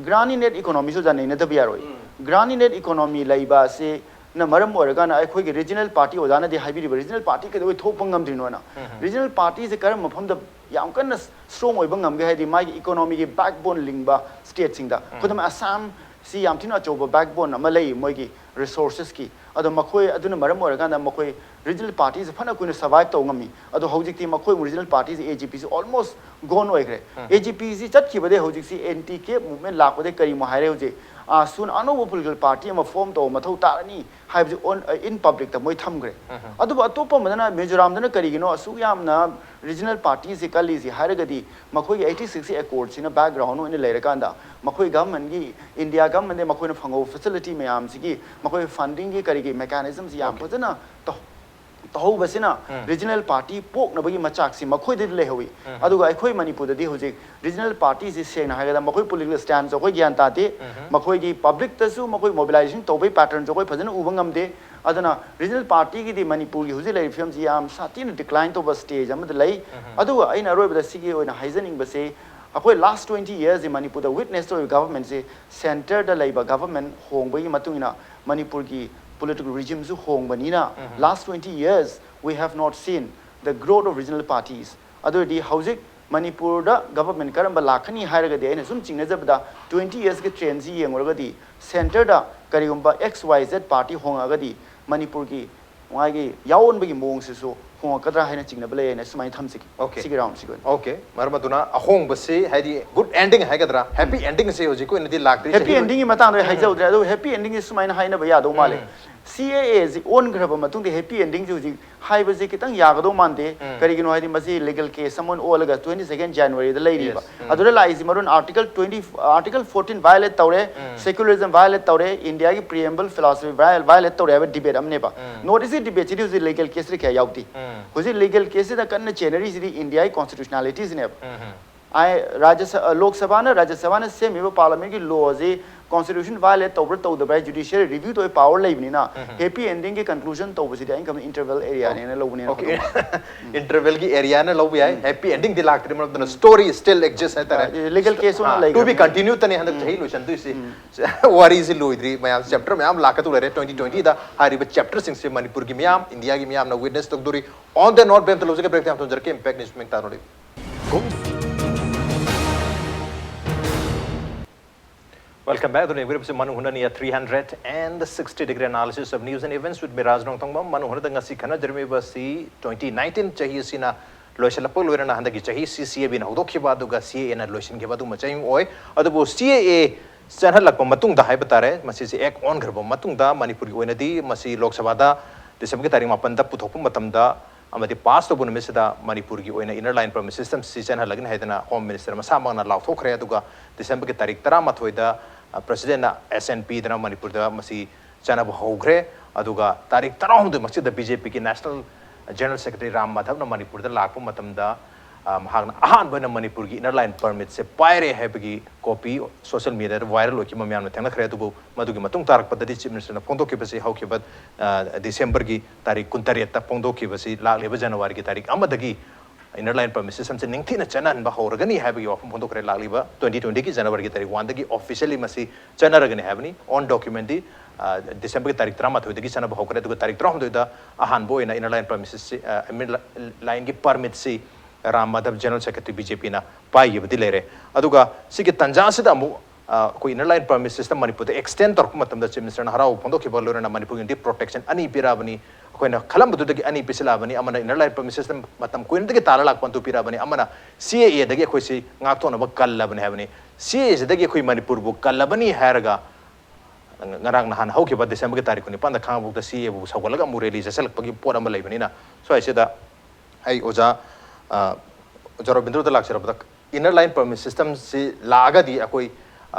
ग्रानी नेट इकोनॉमी सो जाने नदब यारोय ग्रानी नेट इकोनॉमी लैबा से न मरम ओरगाना अखोगी रीजनल पार्टी ओजाना दे हाइबी रीजनल पार्टी के दोय थोपंगम दिनोना रीजनल पार्टी से करम मफम द याम कन स्ट्रांग ओइबंगम गे हाइदी मागी इकोनॉमी के बैकबोन लिंगबा स्टेट सिंगदा खुदम असम सी याम थिना चोबा बैकबोन अमा लई मोगी रिसोर्सेस की अदो मखोय अदुना मरम ओरगाना मखोय रीजनल पार्टी से फना कुन सर्वाइव तौngami अदो हौजिकती मखोय रीजनल पार्टी से AGP से ऑलमोस्ट गोन ओइग्रे AGP से चटखिबदे हौजिकसी एंटी के मूवमेंट लाखबदे करी मो हाइरे हौजे सुन अनोबो पॉलिटिकल पार्टी अमा फॉर्म तो मथौ तारनी हाइबजे ऑन इन पब्लिक त मोय थमग्रे अदो अतोप मदना मिजोराम दना करिगिनो असु यामना रीजनल पार्टी से कली से हाइरगदी मखोय 86 एकॉर्ड सिना बैकग्राउंड इन लेरकांदा मखोय गवर्नमेंट की इंडिया गवर्नमेंट ने मखोय फंगो फैसिलिटी में याम सिगी मखोय फंडिंग की करिगी मैकेनिज्म याम फजना तो तहौ बसिना रीजनल पार्टी पोक नबगी मचाक से मखोय दे लेहवी अदुगा अखोय मणिपुर दे होजे रीजनल पार्टी से सेना हागदा मखोय पॉलिटिकल स्टैंड जो कोई ज्ञान ताते मखोय की पब्लिक तसु मखोय मोबिलाइजेशन तोबे पैटर्न जो कोई फजन उबंगम दे अदना रीजनल पार्टी की दी मणिपुर की होजे ले फिल्म याम सातिन डिक्लाइन तो बस स्टेज अमद लई अदुगा अइना रोयबदा सिगी ओइना हाइजनिंग बसे अखोय last 20 years in Manipur the witness to government से center द लैबा government होंबगी मतुंगिना मणिपुर की political regime zu hongbani last 20 years we have not seen the growth of regional parties other di hauzik manipur da government karamba lakhani hairaga de aina sum chingna jabda 20 years ke trend ji yengorga di center da karigumba xyz party hongaga di manipur ki wagi yawon bagi mong se so honga kadra haina chingna bale aina sumai thamsiki okay sigi round sigon okay marmaduna ahong base haidi good ending haigadra happy ending se hoji ko inadi lakri happy ending ki matang de haijau dra do happy ending is sumai na haina ba ya do male CAA is on grab matung the happy ending ju high was kitang yagado mande karigino haidi masi legal case someone olaga 22nd January the lady ba adura lies marun article 14 violate tawre secularism violate tawre India ki preamble philosophy violate tawre have debate amne ba notice debate ji usi legal case ri kya yauti usi legal case da kan January ji India constitutionality is ne I Lok Sabha na Rajya Sabha na same eva parliament ki law ji constitution violate tawre taw the by judiciary review to power leibni na happy ending ki conclusion taw basi da income interval area ne lo ne okay interval ki area na lo bi ai happy ending di lakri मतलब story still exists hai tara legal case ona like to be continue tane handak thai lo chandu se worry is lo idri mayam chapter mayam lakatu le 2020 da hari ba chapter sing se manipur ki mayam india ki mayam na witness tok duri on the not bem to logic break tam to jar ke impact instrument ta no Welcome back to the episode Manu Hunani 360-degree analysis of news and events with Miraj Nongtongba Manu Hunada ngasi khana jermi basi 2019 chahi sina loisha lapol loirana handagi chahi CCA bin hodok khiba duga CAA na loishin khiba du machayim oi adabu CAA sanha lakpa matung da hai batare masi se ek on garbo matung da Manipur gi oinadi masi Lok Sabha da December ki tarikh 8 da puthokpu matam da amadi pass to bun mesida Manipur gi oina inner line permit system season halagin haidana home minister masama na law thokre aduga December ki tarikh 13 da President SNP dana Manipur da masi chanab hogre aduga tarik tarahum de masjid BJP ki National General Secretary Ram Madhav na Manipur da lakpu matam da ꯃꯍꯥꯛꯅ ꯑꯍꯥꯟꯕ ꯃꯅꯤꯄꯨꯔꯒꯤ inner line ꯄꯔꯃꯤꯠꯁꯦ ꯄꯥꯏꯔꯦ ꯍꯥꯏꯕꯒꯤ copy social ꯃꯤꯗꯤꯌꯥꯗ viral ꯑꯣꯏꯈꯤꯕ ꯃꯌꯥꯝꯅ ꯊꯦꯡꯅꯈ꯭ꯔꯦ ꯑꯗꯨꯕꯨ ꯃꯗꯨꯒꯤ ꯃꯇꯨꯡ ꯇꯥꯔꯛꯄꯗꯗꯤ ꯆꯤꯐ ꯃꯤꯅꯤꯁꯇꯔꯅ ꯐꯣꯡꯗꯣꯛꯈꯤꯕꯁꯤ ꯍꯧꯈꯤꯕ ꯗꯤꯁꯦꯝꯕꯔꯒꯤ ꯇꯥꯔꯤꯛ 19ꯇ ꯐꯣꯡꯗꯣꯛꯈꯤꯕꯁꯤ ꯂꯥꯛꯂꯤꯕ ꯖꯅꯋꯥꯔꯤꯒꯤ ꯇꯥꯔꯤꯛ 1ꯗꯒꯤ ꯏꯅꯔ ꯂꯥꯏꯟ ꯄꯔꯃꯤꯠ ꯁꯤꯁꯇꯝꯁꯦ ꯅꯤꯡꯊꯤꯅ ꯆꯠꯅꯍꯟꯕ ꯍꯧꯔꯒꯅꯤ ꯍꯥꯏꯕꯒꯤ ꯋꯥꯐꯝ ꯐꯣꯡꯗꯣꯛꯈ꯭ꯔꯦ ꯂꯥꯛꯂꯤꯕ 2020ꯒꯤ ꯖꯅꯋꯥꯔꯤꯒꯤ ꯇꯥꯔꯤꯛ 1ꯗꯒꯤ ꯑꯣꯐꯤꯁꯤꯌꯦꯜꯂꯤ ꯃꯁꯤ ꯆꯠꯅꯔꯒꯅꯤ ꯍꯥꯏꯕꯅꯤ ꯑꯣꯟ ꯗꯣꯀꯨꯃꯦꯟꯗꯤ ꯗꯤꯁꯦꯝꯕꯔꯒꯤ ꯇꯥꯔꯤꯛ 11ꯗꯒꯤ ꯆꯠꯅꯕ ꯍꯧꯈ꯭ꯔꯦ ꯑꯗꯨꯒ ꯇꯥꯔꯤꯛ 16ꯗ ꯑꯍꯥꯟꯕ ꯑꯣꯏꯅ ꯏꯅꯔ ꯂꯥꯏꯟ ꯄꯔꯃꯤꯠꯁꯤ ꯂꯥꯏꯟꯒꯤ ꯄꯔꯃꯤꯠꯁꯤ ꯔꯥꯝ ꯃꯥꯙꯕ ꯖꯦꯅꯔꯦꯜ ꯁꯦꯀ꯭ꯔꯦꯇꯔꯤ ꯕꯤꯖꯦꯄꯤꯅ ꯄꯥꯏꯈꯤꯕꯗꯤ ꯂꯩꯔꯦ ꯑꯗꯨꯒ ꯁꯤꯒꯤ ꯇꯟꯖꯥꯁꯤꯗ ꯑꯃꯨꯛ ꯑꯩꯈꯣꯏ ꯏꯅꯔ ꯂꯥꯏꯟ ꯄꯔꯃꯤꯠ ꯁꯤꯁꯇꯝ ꯃꯅꯤꯄꯨꯔꯗ ꯑꯦꯛꯁꯇꯦꯟ ꯇꯧꯔꯛꯄ ꯃꯇꯝꯗ ꯆꯤꯐ ꯃꯤꯅꯤꯁꯇꯔꯅ ꯍꯔꯥꯎꯕ ꯐꯣꯡꯗꯣꯛꯈꯤꯕ ꯂꯣꯏꯅꯅ ꯃꯅꯤꯄꯨꯔꯒꯤꯗꯤ ꯄ꯭ꯔꯣꯇꯦꯛꯁꯟ 2 ꯄꯤꯔꯛꯑꯕꯅꯤ ꯑꯩꯈꯣꯏꯅ ꯈꯜꯂꯝꯕꯗꯨꯗꯒꯤ 2 ꯄꯤꯁꯤꯜꯂꯛꯑꯕꯅꯤ ꯑꯃꯅ ꯏꯅꯔ ꯂꯥꯏꯟ ꯄꯔꯃꯤꯠ ꯁꯤꯁꯇꯝ ꯃꯇꯝ ꯀꯨꯏꯅꯗꯒꯤ ꯇꯥꯔ ꯂꯥꯛꯄ ꯑꯗꯨ ꯄꯤꯔꯛꯑꯕꯅꯤ ꯑꯃꯅ CAA ꯗꯒꯤ ꯑꯩꯈꯣꯏꯁꯤ ꯉꯥꯛꯊꯣꯛꯅꯕ ꯀꯜꯂꯕꯅꯤ ꯍꯥꯏꯕꯅꯤ CAA ꯁꯤꯗꯒꯤ ꯑꯩꯈꯣꯏ ꯃꯅꯤꯄꯨꯔꯕꯨ ꯀꯜꯂꯕꯅꯤ ꯍꯥꯏꯔꯒ ngarang nahan haukiba December ki tarikh 9 khangbu da CA bu sawalaga mu release selakpagi pot ama leibanina so ai seda ai oja Jarobindro da lakchara inner line permit system si laga di akoi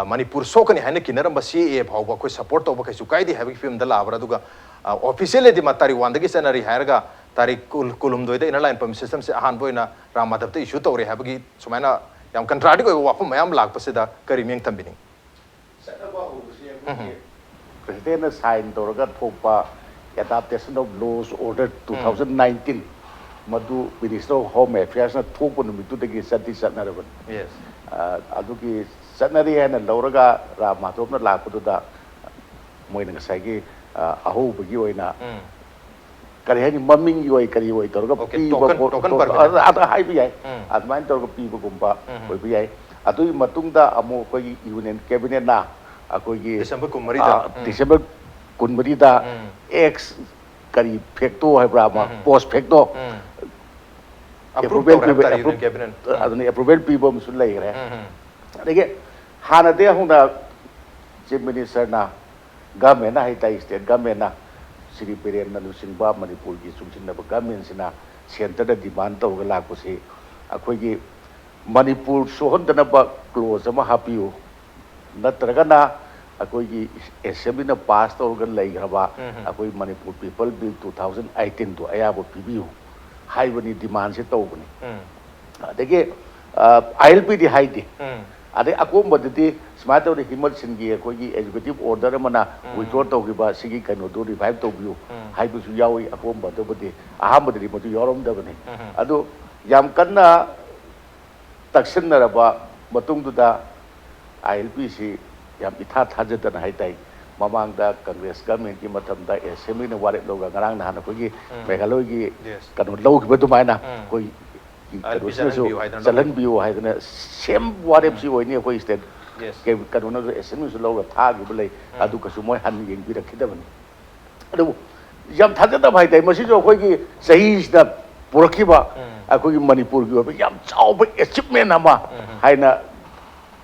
Manipur sokani haina kinaramba CA phawba akoi support toba kaisu kaidi habi film da labra duga officially di matari wandagi sanari hairga tarik kulum doida inner line permit system se ahan boina ramadap te issue tawre habagi sumaina yam contradict oi wafum mayam lakpasida kari meng tambini President signed the Adaptation of Laws Order 2019. Madu Minister of Home Affairs na thokpo numitu dagi sati satnaraban. Yes. Adugi satnari hena lauraga Ram Mathop na lakpudu da moina ngasai aho bagi oina. Kari hani maming yoi kari oi torga pi token ada hai bi ai. Admain torga pi gumpa oi bi ai. Adu matungda amo koi union cabinet na akogi December kummarida December kunmarida X kari fekto hai brama post fekto approval cabinet aduni approval people musul lai re dege hana de hunda chief minister na government na hai tai state government na Sri Biren na lusingba Manipur gi sumsin na government sina center da demand to ga lakpo se akogi Manipur sohondana ba close ama hapiu natragana akogi assembly na pass tawgan laigraba akoi Manipur People Bill 2018 to ayabo pibiu haibani demand se tawbani adege ILP di haidi ade akomba de smart of the himal singi akogi executive order mana withdraw tawgiba sigi kano do revive tawbiu haibu su yawi akomba de bode ahamba de modu yorom da bani adu yam kanna taksin naraba matungduda ILP si yam itha thajadana haitai mamang da Congress government ki matamda assembly na waret loga ngarang na hana kogi Meghaloi gi kanu log bedu maina koi chalan biu haidana same waret si oini koi state ke kanu na assembly su loga tha gi bulai adu kasu moi han yeng bi rakhidabani adu yam thajada bhai dai masi jo koi gi sahi da purakiba akoi Manipur gi yam chauba achievement ama haina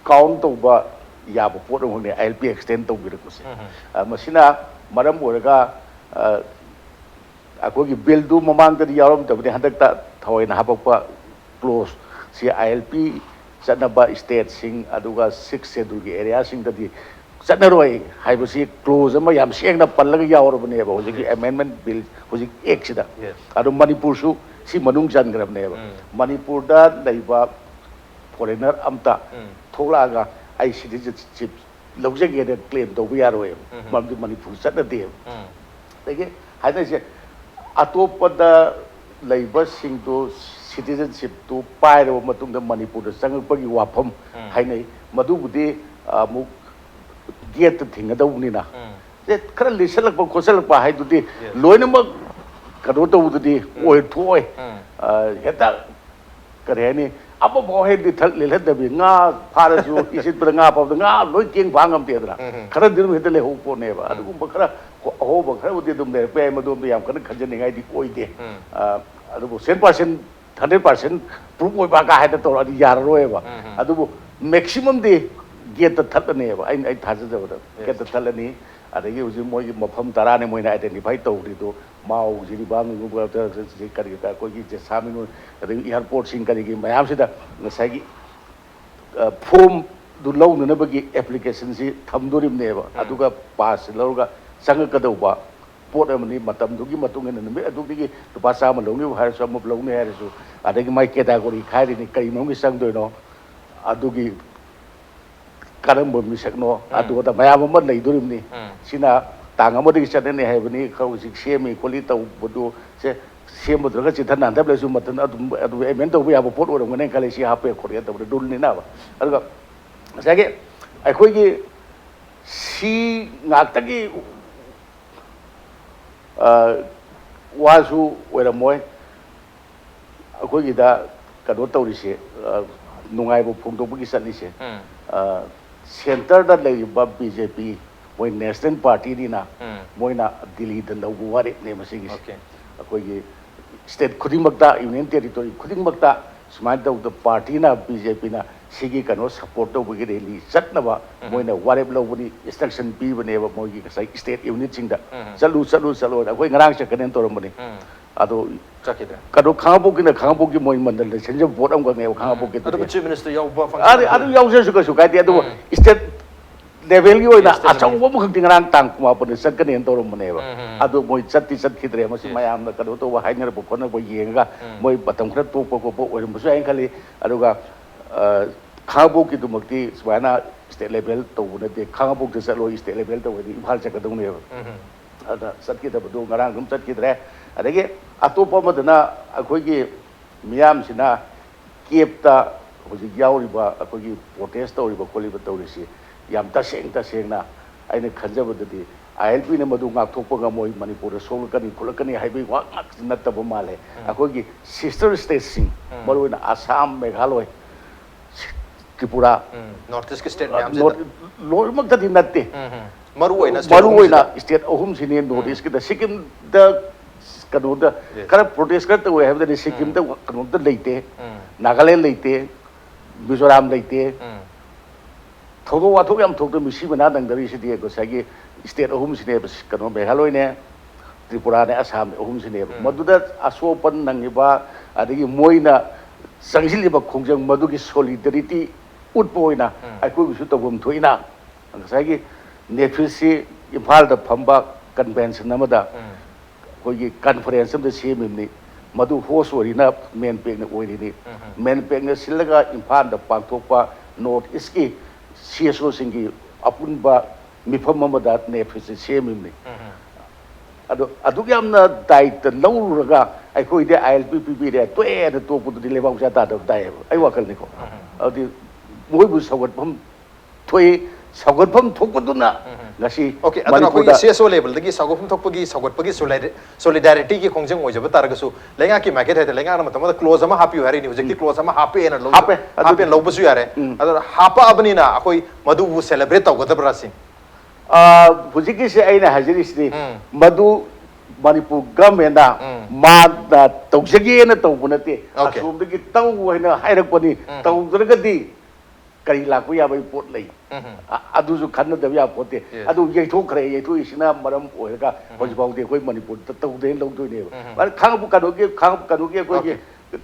count to ba yaba pot ngone ILP extend to bi ko se masina maram oraga akogi bill du mamang da yarom tabni handak ta thoi na habakpa close si ILP sanaba state sing aduga 6 schedule gi area sing da di sanaroi haibasi close ama yam seng na pallaga yaworobne ba hoji amendment bill hoji ek sida adu Manipur su si manung jan grabne ba Manipur da laiba foreigner amta tholaga ai citizenship lawjage de claim to we are we mamdi Manipur satna de dege haina se atopada laiba sing to citizenship to pairo matung da Manipur da sangpagi wafam haina madu budi mu get thinga da unina de khara lisalak ba khosalak ba hai dudi loina ma kado to dudi oi thoi heta kare ni apa bohe di thal lele dabi nga pharasu isit pra nga pa nga loi king bangam te dra khara dir me tele ho po ne ba adu ba khara ho ba khara udi dum ne pe ma dum yam kan khajen ngai di koi de adu 100% 100% proof oi ba ka ha to adi yar roi ba adu maximum de get the thal ne ba ai thaja ja ba get the thal ni adagi uji moi mafam tara ne moi na identify to ri do mau jiri bang gu ba ta ji kari ta ko gi je sami no adagi airport sing kari gi mayam sida ngasai gi form du law na ba gi application si thamdorim ne ba aduga pass law ga sang ka do ba ꯄꯣꯠ ꯑꯃꯅꯤ ꯃꯇꯝꯗꯨꯒꯤ ꯃꯇꯨꯡ ꯏꯟꯅ ꯅꯨꯃꯤꯠ ꯑꯗꯨꯗꯒꯤ ꯂꯨꯄꯥ 100 ꯂꯧꯅꯤꯕ ꯍꯥꯏꯔꯁꯨ ꯑꯃꯨꯛ ꯂꯧꯅꯤ ꯍꯥꯏꯔꯁꯨ ꯑꯗꯒꯤ ꯃꯥꯏ ꯀꯦꯇꯥꯒꯣꯔꯤ ꯈꯥꯏꯔꯤꯅꯤ ꯀꯔꯤ ꯃꯅꯨꯡꯒꯤ ꯆꯪꯗꯣꯏꯅꯣ ꯑꯗꯨꯒꯤ ꯀꯔꯝꯕ ꯃꯤꯁꯛꯅꯣ ꯑꯗꯨꯗ ꯃꯌꯥꯝ ꯑꯃ ꯂꯩꯗꯣꯔꯤꯕꯅꯤ ꯁꯤꯅ ꯇꯥꯡ ꯑꯃꯗꯒꯤ ꯆꯠꯅꯅꯤ ꯍꯥꯏꯕꯅꯤ ꯍꯧꯖꯤꯛ ꯁꯦꯝꯃꯤ ꯈꯣꯠꯂꯤ ꯇꯧꯕꯗꯨ ꯁꯦ ꯁꯦꯝꯕꯗꯨꯒ ꯆꯤꯊ ꯅꯥꯟꯊꯕꯗꯁꯨ ꯃꯇꯝ ꯑꯗꯨꯝ ꯑꯦꯃꯦꯟ ꯇꯧꯕ ꯌꯥꯕ ꯄꯣꯠ ꯑꯣꯏꯔꯝꯒꯅꯤ ꯈꯜꯂꯤ ꯁꯤ ꯍꯥꯞꯄꯦ ꯈꯣꯠꯂꯦ ꯇꯧꯕꯗ ꯔꯨꯜꯅꯤꯅꯕ ꯑꯗꯨꯒ ꯉꯁꯥꯏꯒꯤ ꯑꯩꯈꯣꯏꯒꯤ ꯁꯤ ꯉꯥꯛꯇꯒꯤ ꯋꯥꯁꯨ ꯑꯣꯏꯔꯝꯃꯣꯏ ꯑꯩꯈꯣꯏꯒꯤꯗ ꯀꯩꯅꯣ ꯇꯧꯔꯤꯁꯦ ꯅꯨꯡꯉꯥꯏꯕ ꯐꯣꯡꯗꯣꯛꯄꯒꯤ ꯆꯠꯂꯤꯁꯦ ꯁꯦꯟꯇꯔꯗ ꯂꯩꯔꯤꯕ BJP ꯃꯣꯏ ꯅꯦꯁꯅꯦꯜ ꯄꯥꯔꯇꯤꯅꯤꯅ ꯃꯣꯏꯅ ꯗꯤꯜꯂꯤꯗ ꯂꯧꯕ ꯋꯥꯔꯦꯞꯅꯦ ꯃꯁꯤꯒꯤꯁꯦ ꯑꯩꯈꯣꯏꯒꯤ ꯁ꯭ꯇꯦꯠ ꯈꯨꯗꯤꯡꯃꯛꯇ ꯌꯨꯅꯤꯌꯟ ꯇꯦꯔꯤꯇꯣꯔꯤ ꯈꯨꯗꯤꯡꯃꯛꯇ ꯁꯨꯃꯥꯏꯅ ꯇꯧꯕꯗ ꯄꯥꯔꯇꯤꯅ BJPꯅ ꯁꯤꯒꯤ ꯀꯩꯅꯣ ꯁꯞꯄꯣꯔꯠ ꯇꯧꯕꯒꯤ ꯔꯦꯂꯤ ꯆꯠꯅꯕ ꯃꯣꯏꯅ ꯋꯥꯔꯦꯞ ꯂꯧꯕꯅꯤ ꯏꯟꯁꯇ꯭ꯔꯛꯁꯟ ꯄꯤꯕꯅꯦꯕ ꯃꯣꯏꯒꯤ ꯉꯁꯥꯏ ꯁ꯭ꯇꯦꯠ ꯌꯨꯅꯤꯠꯁꯤꯡꯗ ꯆꯠꯂꯨ ꯑꯩꯈꯣꯏ ꯉꯔꯥꯡ ꯆꯠꯀꯅꯦꯅ ꯇꯧꯔꯝꯕꯅꯤ ꯑꯗꯣ ꯀꯩꯅꯣ ꯈꯥꯡꯉꯕꯣꯛꯀꯤ ꯃꯣꯏ ꯃꯟꯗꯜꯗ ꯁꯤꯟꯖꯕ ꯄꯣꯠ ꯑꯃꯈꯛꯅꯦꯕ ꯈꯥꯡꯉꯕꯣꯛꯀꯤ ꯆꯤꯐ ꯃꯤꯅꯤꯁꯇꯔ ꯌꯥꯎꯕ ꯑꯗꯨ ꯌꯥꯎꯖꯔꯁꯨ ꯀꯩꯁꯨ ꯀꯥꯏꯗꯦ ꯑꯗꯨꯕꯨ ꯁ꯭ꯇꯦꯠ ꯂꯦꯚꯦꯜꯒꯤ ꯑꯣꯏꯅ ꯑꯆꯧꯕ ꯑꯃꯈꯛꯇꯤ ꯉꯔꯥꯡ ꯇꯥꯡ 19ꯗ ꯆꯠꯀꯅꯦꯅ ꯇꯧꯔꯝꯕꯅꯦꯕ ꯑꯗꯨ ꯃꯣꯏ ꯆꯠꯈꯤꯗ꯭ꯔꯦ ꯃꯁꯤ ꯃꯌꯥꯝꯅ ꯀꯩꯅꯣ ꯇꯧꯕ ꯍꯥꯏꯅꯔꯛꯄ ꯈꯣꯠꯅꯔꯛꯄ ꯌꯦꯡꯉꯒ ꯃꯣꯏ ꯃꯇꯝ ꯈꯔ ꯇꯣꯛꯄ ꯈꯣꯠꯄ ꯑꯣꯏꯔꯝꯕꯁꯨ ꯌꯥꯏꯅ ꯈꯜꯂꯤ ꯑꯗꯨꯒ ꯈꯥꯡꯉꯕꯣꯛꯀꯤꯗꯨꯃꯛꯇꯤ ꯁꯨꯃꯥꯏꯅ ꯁ꯭ꯇꯦꯠ ꯂꯦꯚꯦꯜ ꯇꯧꯕ ꯅꯠꯇꯦ ꯈꯥꯡꯉꯕꯣꯛꯇ ꯆꯠꯂꯣꯏ ꯁ꯭ꯇꯦꯠ ꯂꯦꯚꯦꯜ ꯇꯧꯕꯗꯤ ꯏꯝꯐꯥꯜ ꯆꯠꯀꯗꯧꯅꯦꯕ ꯑꯗ ꯆꯠꯈꯤꯗꯕꯗꯨ ꯉꯔꯥꯡ ꯑꯗꯨꯝ ꯆꯠꯈꯤꯗ꯭ꯔꯦ ꯑꯗꯒꯤ ꯑꯇꯣꯞꯄ ꯑꯃꯗꯅ ꯑꯩꯈꯣꯏꯒꯤ ꯃꯤꯌꯥꯝꯁꯤꯅ ꯀꯦꯞꯇ ꯍꯧꯖꯤꯛ ꯌꯥꯎꯔꯤꯕ ꯑꯩꯈꯣꯏꯒꯤ ꯄ꯭ꯔꯣꯇꯦꯁ ꯇꯧꯔꯤꯕ ꯈꯣꯠꯂꯤꯕ ꯇꯧꯔꯤꯁꯤ ꯌꯥꯝ ꯇꯁꯦꯡꯅ ꯑꯩꯅ ꯈꯟꯖꯕꯗꯗꯤ ILPꯅ ꯃꯗꯨ ꯉꯥꯛꯊꯣꯛꯄ ꯉꯝꯃꯣꯏ ꯃꯅꯤꯄꯨꯔꯗ ꯁꯣꯛꯂꯛꯀꯅꯤ ꯈꯣꯠꯂꯛꯀꯅꯤ ꯍꯥꯏꯕꯒꯤ ꯋꯥ ꯉꯥꯛꯇ ꯅꯠꯇꯕ ꯃꯥꯜꯂꯦ ꯑꯩꯈꯣꯏꯒꯤ ꯁꯤꯁꯇꯔ ꯁ꯭ꯇꯦꯠꯁꯤꯡ ꯃꯔꯨꯑꯣꯏꯅ ꯑꯁꯥꯝ ꯃꯦꯘꯥꯂꯣꯏ ꯇ꯭ꯔꯤꯄꯨꯔꯥ ꯅꯣꯔꯊ ꯏꯁꯀꯤ ꯁ꯭ꯇꯦꯠ ꯃꯌꯥꯝꯁꯤꯗ ꯂꯣꯏꯅꯃꯛꯇꯗꯤ ꯅꯠꯇꯦ ꯃꯔꯨꯑꯣꯏꯅ ꯁ꯭ꯇꯦꯠ ꯑꯍꯨꯝꯁꯤꯅꯦ ꯅꯣꯔꯊ ꯏꯁꯀꯤꯗ ꯁꯤꯛꯀꯤꯝꯗ ꯀꯩꯅꯣꯗ ꯈꯔ ꯄ꯭ꯔꯣꯇꯦꯁ ꯈꯔ ꯇꯧꯋꯦ ꯍꯥꯏꯕꯗꯗꯤ ꯁꯤꯛꯀꯤꯝꯗ ꯀꯩꯅꯣꯝꯇ ꯂꯩꯇꯦ ꯅꯥꯒꯥꯂꯦꯟ ꯂꯩꯇꯦ ꯃꯤꯖꯣꯔꯥꯝ ꯂꯩꯇꯦ ꯊꯧꯗꯣꯛ ꯋꯥꯊꯣꯛ ꯌꯥꯝ ꯊꯣꯛꯇꯕ ꯁꯤ ꯃꯅꯥ ꯅꯪꯗꯔꯤꯁꯤꯗꯤ ꯉꯁꯥꯏꯒꯤ ꯁ꯭ꯇꯦꯠ ꯑꯍꯨꯝꯁꯤꯅꯦꯕ ꯀꯩꯅꯣ ꯃꯦꯘꯥꯂꯣꯏꯅꯦ ꯇ꯭ꯔꯤꯄꯨꯔꯥꯅꯦ ꯑꯁꯥꯝ ꯑꯍꯨꯝꯁꯤꯅꯦꯕ ꯃꯗꯨꯗ ꯑꯁꯣꯛꯄꯟ ꯅꯪꯉꯤꯕ ꯑꯗꯒꯤ ꯃꯣꯏꯅ ꯆꯪꯁꯤꯜꯂꯤꯕ ꯈꯣꯡꯖꯪ ꯃꯗꯨꯒꯤ ꯁꯣꯂꯤꯗꯔꯤꯇꯤ ꯎꯠꯄ ꯑꯣꯏꯅ ꯑꯩꯈꯣꯏꯕꯨꯁꯨ ꯇꯧꯐꯝ ꯊꯣꯛꯏꯅ ꯉꯁꯥꯏꯒꯤ ꯅꯦꯠꯐ꯭ꯂꯤꯛꯁꯁꯤ ꯏꯝꯐꯥꯜꯗ ꯐꯝꯕ ꯀꯟꯚꯦꯟꯁꯟ ꯑꯃꯗ ꯑꯩꯈꯣꯏꯒꯤ ꯀꯟꯐꯔꯦꯟꯁ ꯑꯃꯗ ꯁꯦꯝꯃꯤꯕꯅꯤ ꯃꯗꯨ ꯍꯣꯁ ꯑꯣꯏꯔꯤꯅ ꯃꯦꯟꯄꯦꯛꯅ ꯑꯣꯏꯔꯤꯅꯤ ꯃꯦꯟꯄꯦꯛꯅ ꯁꯤꯜꯂꯒ ꯏꯝꯐꯥꯜꯗ ꯄꯥꯡꯊꯣꯛꯄ ꯅꯣꯔꯊ ꯏꯁꯀꯤ CSOꯁꯤꯡꯒꯤ ꯑꯄꯨꯟꯕ ꯃꯤꯐꯝ ꯑꯃꯗ ꯅꯦꯠꯐ꯭ꯂꯤꯛꯁꯁꯤ ꯁꯦꯝꯃꯤꯕꯅꯤ ꯑꯗꯣ ꯑꯗꯨꯛ ꯌꯥꯝꯅ ꯗꯥꯏꯇ ꯂꯧꯔꯨꯔꯒ ꯑꯩꯈꯣꯏꯗꯤ ILP ꯄꯤꯕꯤꯔꯦ ꯇꯣꯛꯑꯦꯅ ꯇꯣꯛꯄꯗꯨꯗꯤ ꯂꯩꯕꯥꯛ ꯃꯆꯥ ꯇꯥꯗꯕ ꯇꯥꯏꯌꯦꯕ ꯑꯩ ꯋꯥꯈꯜꯅꯤꯀꯣ ꯑꯗꯨꯗꯤ ꯃꯣꯏꯕꯨ ꯁꯧꯒꯠꯐꯝ ꯊꯣꯛꯏ ꯁꯧꯒꯠꯐꯝ ꯊꯣꯛꯄꯗꯨꯅ ꯉꯁꯤ ꯑꯣꯀꯦ ꯑꯗꯨꯅ ꯑꯩꯈꯣꯏꯒꯤ CSO ꯂꯦꯚꯦꯜꯗꯒꯤ ꯁꯧꯒꯠꯐꯝ ꯊꯣꯛꯄꯒꯤ ꯁꯧꯒꯠꯄꯒꯤ ꯁꯣꯂꯤꯗꯥꯔꯤꯇꯤꯒꯤ ꯈꯣꯡꯖꯪ ꯑꯣꯏꯖꯕ ꯇꯥꯔꯒꯁꯨ ꯂꯩꯉꯥꯛꯀꯤ ꯃꯥꯏꯀꯩ ꯍꯥꯏꯗꯤ ꯂꯩꯉꯥꯛꯅ ꯃꯇꯝ ꯑꯃꯗ ꯀ꯭ꯂꯣꯖ ꯑꯃ ꯍꯥꯞꯄꯤꯌꯨ ꯍꯥꯏꯔꯤꯅꯤ ꯍꯧꯖꯤꯛꯇꯤ ꯀ꯭ꯂꯣꯖ ꯑꯃ ꯍꯥꯞꯄꯦꯅ ꯍꯥꯞꯄꯦꯅ ꯂꯧꯕꯁꯨ ꯌꯥꯔꯦ ꯑꯗꯨꯅ ꯍꯥꯞꯄꯛꯑꯕꯅꯤꯅ ꯑꯩꯈꯣꯏ ꯃꯗꯨꯕꯨ ꯁꯦꯂꯦꯕ꯭ꯔꯦꯠ ꯇꯧꯒꯗꯕ꯭ꯔꯥ ꯁꯤ ꯍꯧꯖꯤꯛꯀꯤꯁꯦ ꯑꯩꯅ ꯍꯥꯏꯖꯔꯤꯁꯤꯗꯤ ꯃꯗꯨ ꯃꯅꯤꯄꯨꯔ ꯒꯚꯔꯟꯃꯦꯟꯅ ꯃꯥꯅ ꯇꯧꯖꯒꯦꯅ ꯇꯧꯕ ꯅꯠꯇꯦ ꯑꯁꯣꯝꯗꯒꯤ ꯇꯧ ꯍꯥꯏꯅ ꯍꯥꯏꯔꯛꯄꯅꯤ ꯇꯧꯗ꯭ꯔꯒꯗꯤ ꯀꯔꯤ ꯂꯥꯛꯄ ꯌꯥꯕꯒꯤ ꯄꯣꯠ ꯂꯩ ꯑꯗꯨꯁꯨ ꯈꯟꯅꯗꯕ ꯌꯥꯕ ꯄꯣꯠꯇꯦ ꯑꯗꯨ ꯌꯩꯊꯣꯛꯏꯁꯤꯅ ꯃꯔꯝ ꯑꯣꯏꯔꯒ ꯍꯧꯖꯤꯛꯐꯥꯎꯗꯤ ꯑꯩꯈꯣꯏ ꯃꯅꯤꯄꯨꯔꯗ ꯇꯧꯗꯦꯅ ꯂꯧꯗꯣꯏꯅꯦꯕ ꯀꯩꯅꯣꯒꯤ ꯑꯩꯈꯣꯏꯒꯤ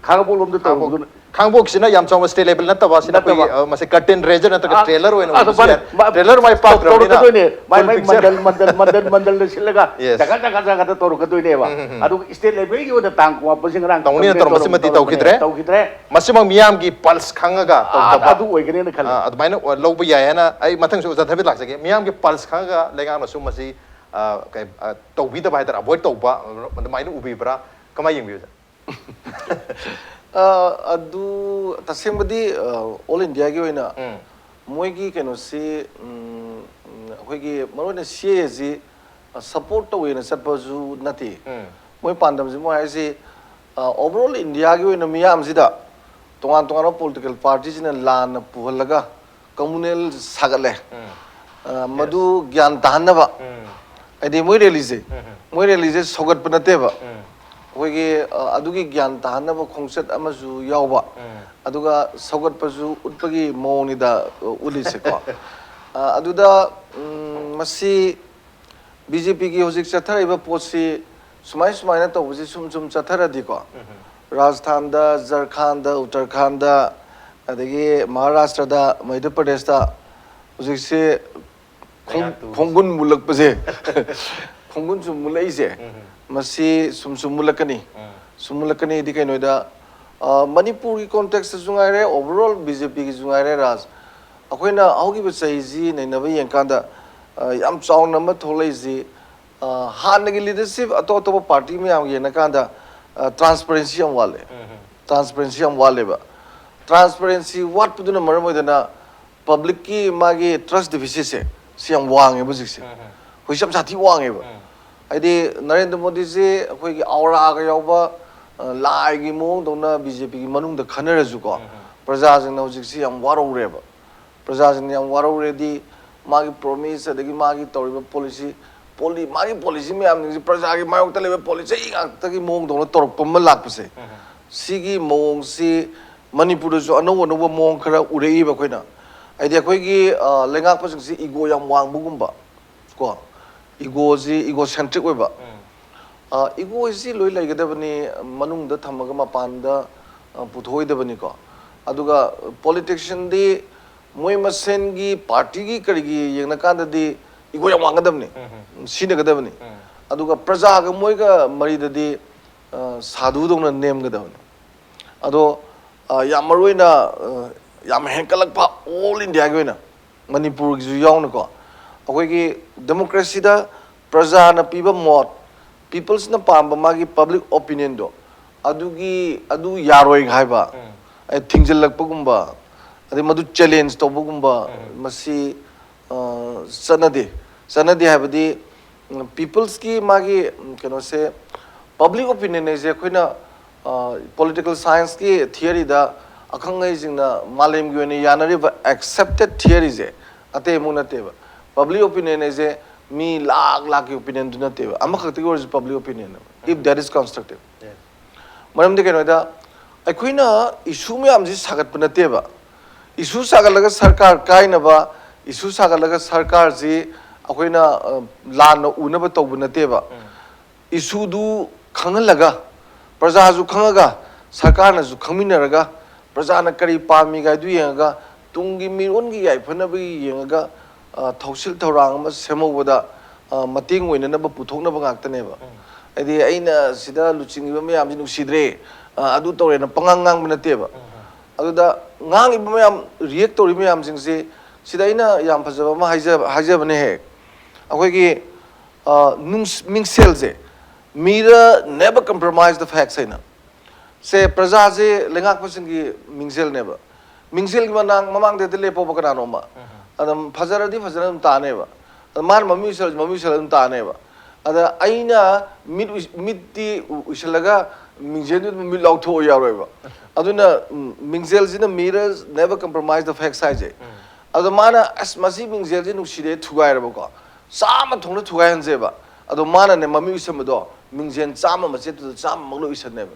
ꯈꯥꯡꯉꯕꯣꯛ ꯂꯣꯝꯗ ꯇꯧꯕꯗꯨꯅ ꯈꯥꯡꯕꯣꯛꯁꯤꯅ ꯌꯥꯝ ꯆꯥꯎꯅ ꯁ꯭ꯇꯦꯠ ꯂꯦꯚꯦꯜ ꯅꯠꯇꯕ ꯁꯤꯅ ꯑꯩꯈꯣꯏꯒꯤ ꯃꯁꯤ ꯀꯔꯇꯦꯟ ꯔꯦꯖꯔ ꯅꯠꯇ꯭ꯔꯒ ꯇ꯭ꯔꯦꯂꯔ ꯑꯣꯏꯅ ꯑꯣꯏꯕꯁꯨ ꯌꯥꯏ ꯇ꯭ꯔꯦꯂꯔ ꯃꯥꯏ ꯇꯧꯔꯛꯀꯗꯣꯏꯅꯦ ꯃꯥꯏ ꯃꯟꯗꯜꯗ ꯁꯤꯜꯂꯒ ꯖꯒꯥꯗ ꯇꯧꯔꯛꯀꯗꯣꯏꯅꯦꯕ ꯑꯗꯨꯒ ꯁ꯭ꯇꯦꯠ ꯂꯦꯚꯦꯜꯒꯤ ꯑꯣꯏꯅ ꯇꯥꯡ 19ꯁꯤ ꯉꯔꯥꯡ ꯇꯧꯅꯤꯅ ꯇꯧꯔꯝꯕꯁꯤꯃꯗꯤ ꯇꯧꯈꯤꯗ꯭ꯔꯦ ꯃꯁꯤꯃꯛ ꯃꯤꯌꯥꯝꯒꯤ ꯄꯜꯁ ꯈꯪꯉꯒ ꯇꯧꯗꯕ ꯑꯗꯨ ꯑꯣꯏꯒꯅꯦꯅ ꯈꯜꯂꯤ ꯑꯗꯨꯃꯥꯏꯅ ꯂꯧꯕ ꯌꯥꯏ ꯍꯥꯏꯅ ꯑꯩ ꯃꯊꯪꯁꯨ ꯑꯣꯖꯥ ꯂꯥꯛꯆꯒꯦ ꯃꯤꯌꯥꯝꯒꯤ ꯄꯜꯁ ꯈꯪꯉꯒ ꯂꯩꯉꯥꯛꯅꯁꯨ ꯃꯁꯤ ꯇꯧꯕꯤꯗꯕ ꯍꯥꯏꯇꯥꯔꯦ ꯑꯚꯣꯏꯗ ꯇꯧꯕ ꯑꯗꯨꯃꯥꯏꯅ ꯎꯕꯤꯕ꯭ꯔꯥ ꯀꯃꯥꯏꯅ ꯌꯦꯡꯕꯤꯕ ꯑꯗꯨ ꯇꯁꯦꯡꯕꯗꯤ ꯑꯣꯜ ꯏꯟꯗꯤꯌꯥꯒꯤ ꯑꯣꯏꯅ ꯃꯣꯏꯒꯤ ꯀꯩꯅꯣꯁꯤ ꯑꯩꯈꯣꯏꯒꯤ ꯃꯔꯨꯑꯣꯏꯅ CAAꯁꯤ ꯁꯞꯄꯣꯔꯠ ꯇꯧꯋꯦꯅ ꯆꯠꯄꯁꯨ ꯅꯠꯇꯦ ꯃꯣꯏ ꯄꯥꯟꯗꯝꯁꯤ ꯃꯣꯏ ꯍꯥꯏꯁꯤ ꯑꯣꯚꯔꯑꯣꯜ ꯏꯟꯗꯤꯌꯥꯒꯤ ꯑꯣꯏꯅ ꯃꯤꯌꯥꯝꯁꯤꯗ ꯇꯣꯉꯥꯟ ꯇꯣꯉꯥꯟꯕ ꯄꯣꯂꯤꯇꯤꯀꯦꯜ ꯄꯥꯔꯇꯤꯁꯤꯅ ꯂꯥꯟꯅ ꯄꯨꯍꯜꯂꯒ ꯀꯝꯃꯨꯅꯦꯜ ꯁꯥꯒꯠꯂꯦ ꯃꯗꯨ ꯒ꯭ꯌꯥꯟ ꯇꯥꯍꯟꯅꯕ ꯍꯥꯏꯗꯤ ꯃꯣꯏ ꯔꯦꯂꯤꯁꯦ ꯁꯧꯒꯠꯄ ꯅꯠꯇꯦꯕ ꯑꯩꯈꯣꯏꯒꯤ ꯑꯗꯨꯒꯤ ꯒ꯭ꯌꯥꯟ ꯇꯥꯍꯟꯅꯕ ꯈꯣꯡꯆꯠ ꯑꯃꯁꯨ ꯌꯥꯎꯕ ꯑꯗꯨꯒ ꯁꯧꯒꯠꯄꯁꯨ ꯎꯠꯄꯒꯤ ꯃꯑꯣꯡꯅꯤꯗ ꯎꯠꯂꯤꯁꯦꯀꯣ ꯑꯗꯨꯗ ꯃꯁꯤ BJPꯒꯤ ꯍꯧꯖꯤꯛ ꯆꯠꯊꯔꯤꯕ ꯄꯣꯠꯁꯤ ꯁꯨꯃꯥꯏꯅ ꯇꯧꯕꯁꯤ ꯁꯨꯝ ꯆꯠꯊꯔꯗꯤꯀꯣ ꯔꯥꯖꯁꯊꯥꯟꯗ ꯖꯔꯈꯥꯟꯗ ꯎꯠꯇꯔꯈꯥꯟꯗ ꯑꯗꯒꯤ ꯃꯍꯥꯔꯥꯁꯇ꯭ꯔꯗ ꯃꯙ꯭ꯌ ꯄ꯭ꯔꯗꯦꯁꯇ ꯍꯧꯖꯤꯛꯁꯦ ꯈꯣꯡꯒꯨꯟ ꯃꯨꯜꯂꯛꯄꯁꯦ khongun chu mulai je masi sum mulakani sumulakani di kai noida manipur ki context jungai re overall bjp ki jungai re ras akoina augi ba sai ji nei na ba yang kan da yam chaung na ma tholai ji han gi leadership ato to party me am ye na kan da transparency am wale transparency am wale ba transparency what puduna maram oidana public ki magi trust deficit se siam wang e bujik se hoi sam sathi wang e ba aidi narendra modi ji khoi gi aura ga yauba lai gi mong dona bjp gi manung da khanar ju ko praja jing na hojik si yam waro re ba praja jing yam waro re di magi promise adagi magi toriba policy magi policy me am ni praja gi mayok ta lebe policy ngak ta gi mong dona torok pam lak pase sigi mong si manipur jo ano mong khara urei ba khoina aidi khoi gi lengak pa si ego yam wang bugumba ko ego centric oiba ego si loi lai gadabani manung da thamaga mapan da puthoi dabani ko aduga politician di moi masen gi party gi kari gi yengna kan da di ego yam wang gadabni sine gadabni aduga praja ga moi ga mari da di sadhu dongna nem gadabni ado yam maroina yam henkalak pa all india gi na manipur gi ju yaung na ko akoi gi democracy da praja na piba mot peoples na pamba magi public opinion do adu yaroi haiba ai thingjal lakpa gumba ade madu challenge to bugumba masi sanade habadi peoples ki magi keno se public opinion ne je khoina political science ki theory da akhangai jingna malem gi ne yanari accepted theory je ate muna te ba public opinion ne je mi lakh ki opinion do not te ba ama khakti or public opinion if that is constructive maram de keno da aikoina issue me am ji sagat puna te ba issue sagalaga sarkar kaina ba issue sagalaga sarkar ji akoina lan una ba to buna te ba issue du khangalaga praja ju khangaga sarkar na ju khangminaraga praja na kari pami ga du yenga tungi miron gi yai phana bi yenga thausil thorang ma semobada mating oina na ba puthokna ba ngak tane ba adi aina sida luching ba me am ji nusidre adu tore na pangangang bana te ba adu da ngang iba me am react tori me am jing se sida ina yam phajaba ma haija bane he akoi gi mingsel je mira never compromise the facts aina se praja je lengak pasin gi mingsel ne ba mingsel gi manang mamang de lepo ba kana no ma adam fajaradi fajaram ta ne ba man mami sal ta ne ba ada aina mid usalaga mingzel mi lau tho ya roi ba aduna mingzel jina mirrors never compromise the fact size adu mana as masi mingzel jinu side thugai ra ba ko sama thongna thugai han je ba adu mana ne mami usam do mingzen chama ma che tu chama maglo isan ne ba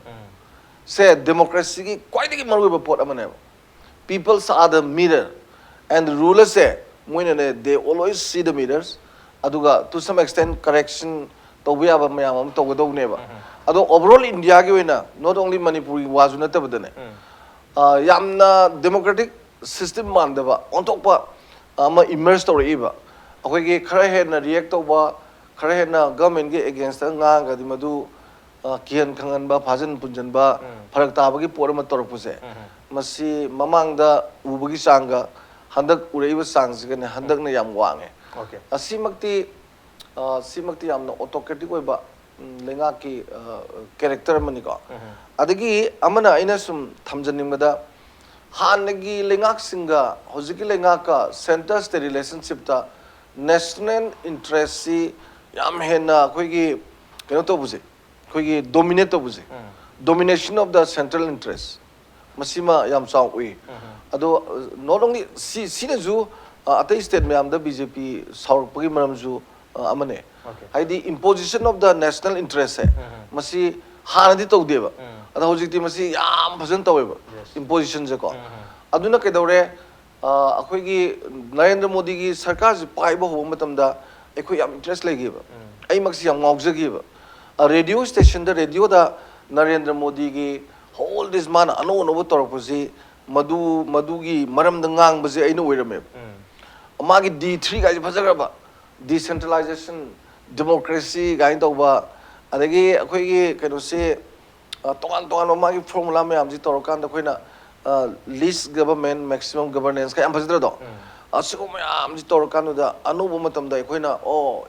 se democracy ki kwai de ki maru ba pot amane ba people are the mirror and the rulers say moina ne they always see the mirrors aduga to some extent correction to we aba mayam am to go ne ba ado overall india gi wena not only manipur gi wazu na tabadane yamna democratic system man da ba on top ba ama immerse to riba akoi gi khara he na react to ba khara he na government gi against nga ga di madu kian khangan ba phajan punjan ba pharak ta ba gi por ma tor puse masi mamang da ubagi sanga handak urei ba sang sig ne handak na yam wange okay simakti yamna autocratic oi ba lenga ki character mani ko adagi amana aina sum thamjanimada hanagi lengak singa hojiki lenga ka center state relationship ta national interest si yam hena khoi gi keno to buje khoi gi dominate to buje domination of the central interest masima yam chau ui ado not only si na ju atai state mayam da bjp saur pagi maram ju amane haidi imposition of the national interest hai masi hanadi to deba ada hojikti masi yam bhajan taweba imposition je ko aduna ke dore akhoi gi narendra modi gi sarkar ji pai ba ho matam da akhoi yam interest legi ba ai maksi yam ngaujagi ba radio station da radio da narendra modi gi whole this man ano torposi madu gi maram da ngang ba je aina oirame magi d3 ga ji bhajaga ba decentralization democracy gain tawba adagi akhoi gi se tongan magi formula me amji torokan da khoina least government maximum governance ka am phajidra do asigo me amji torokan da anubu matam da khoina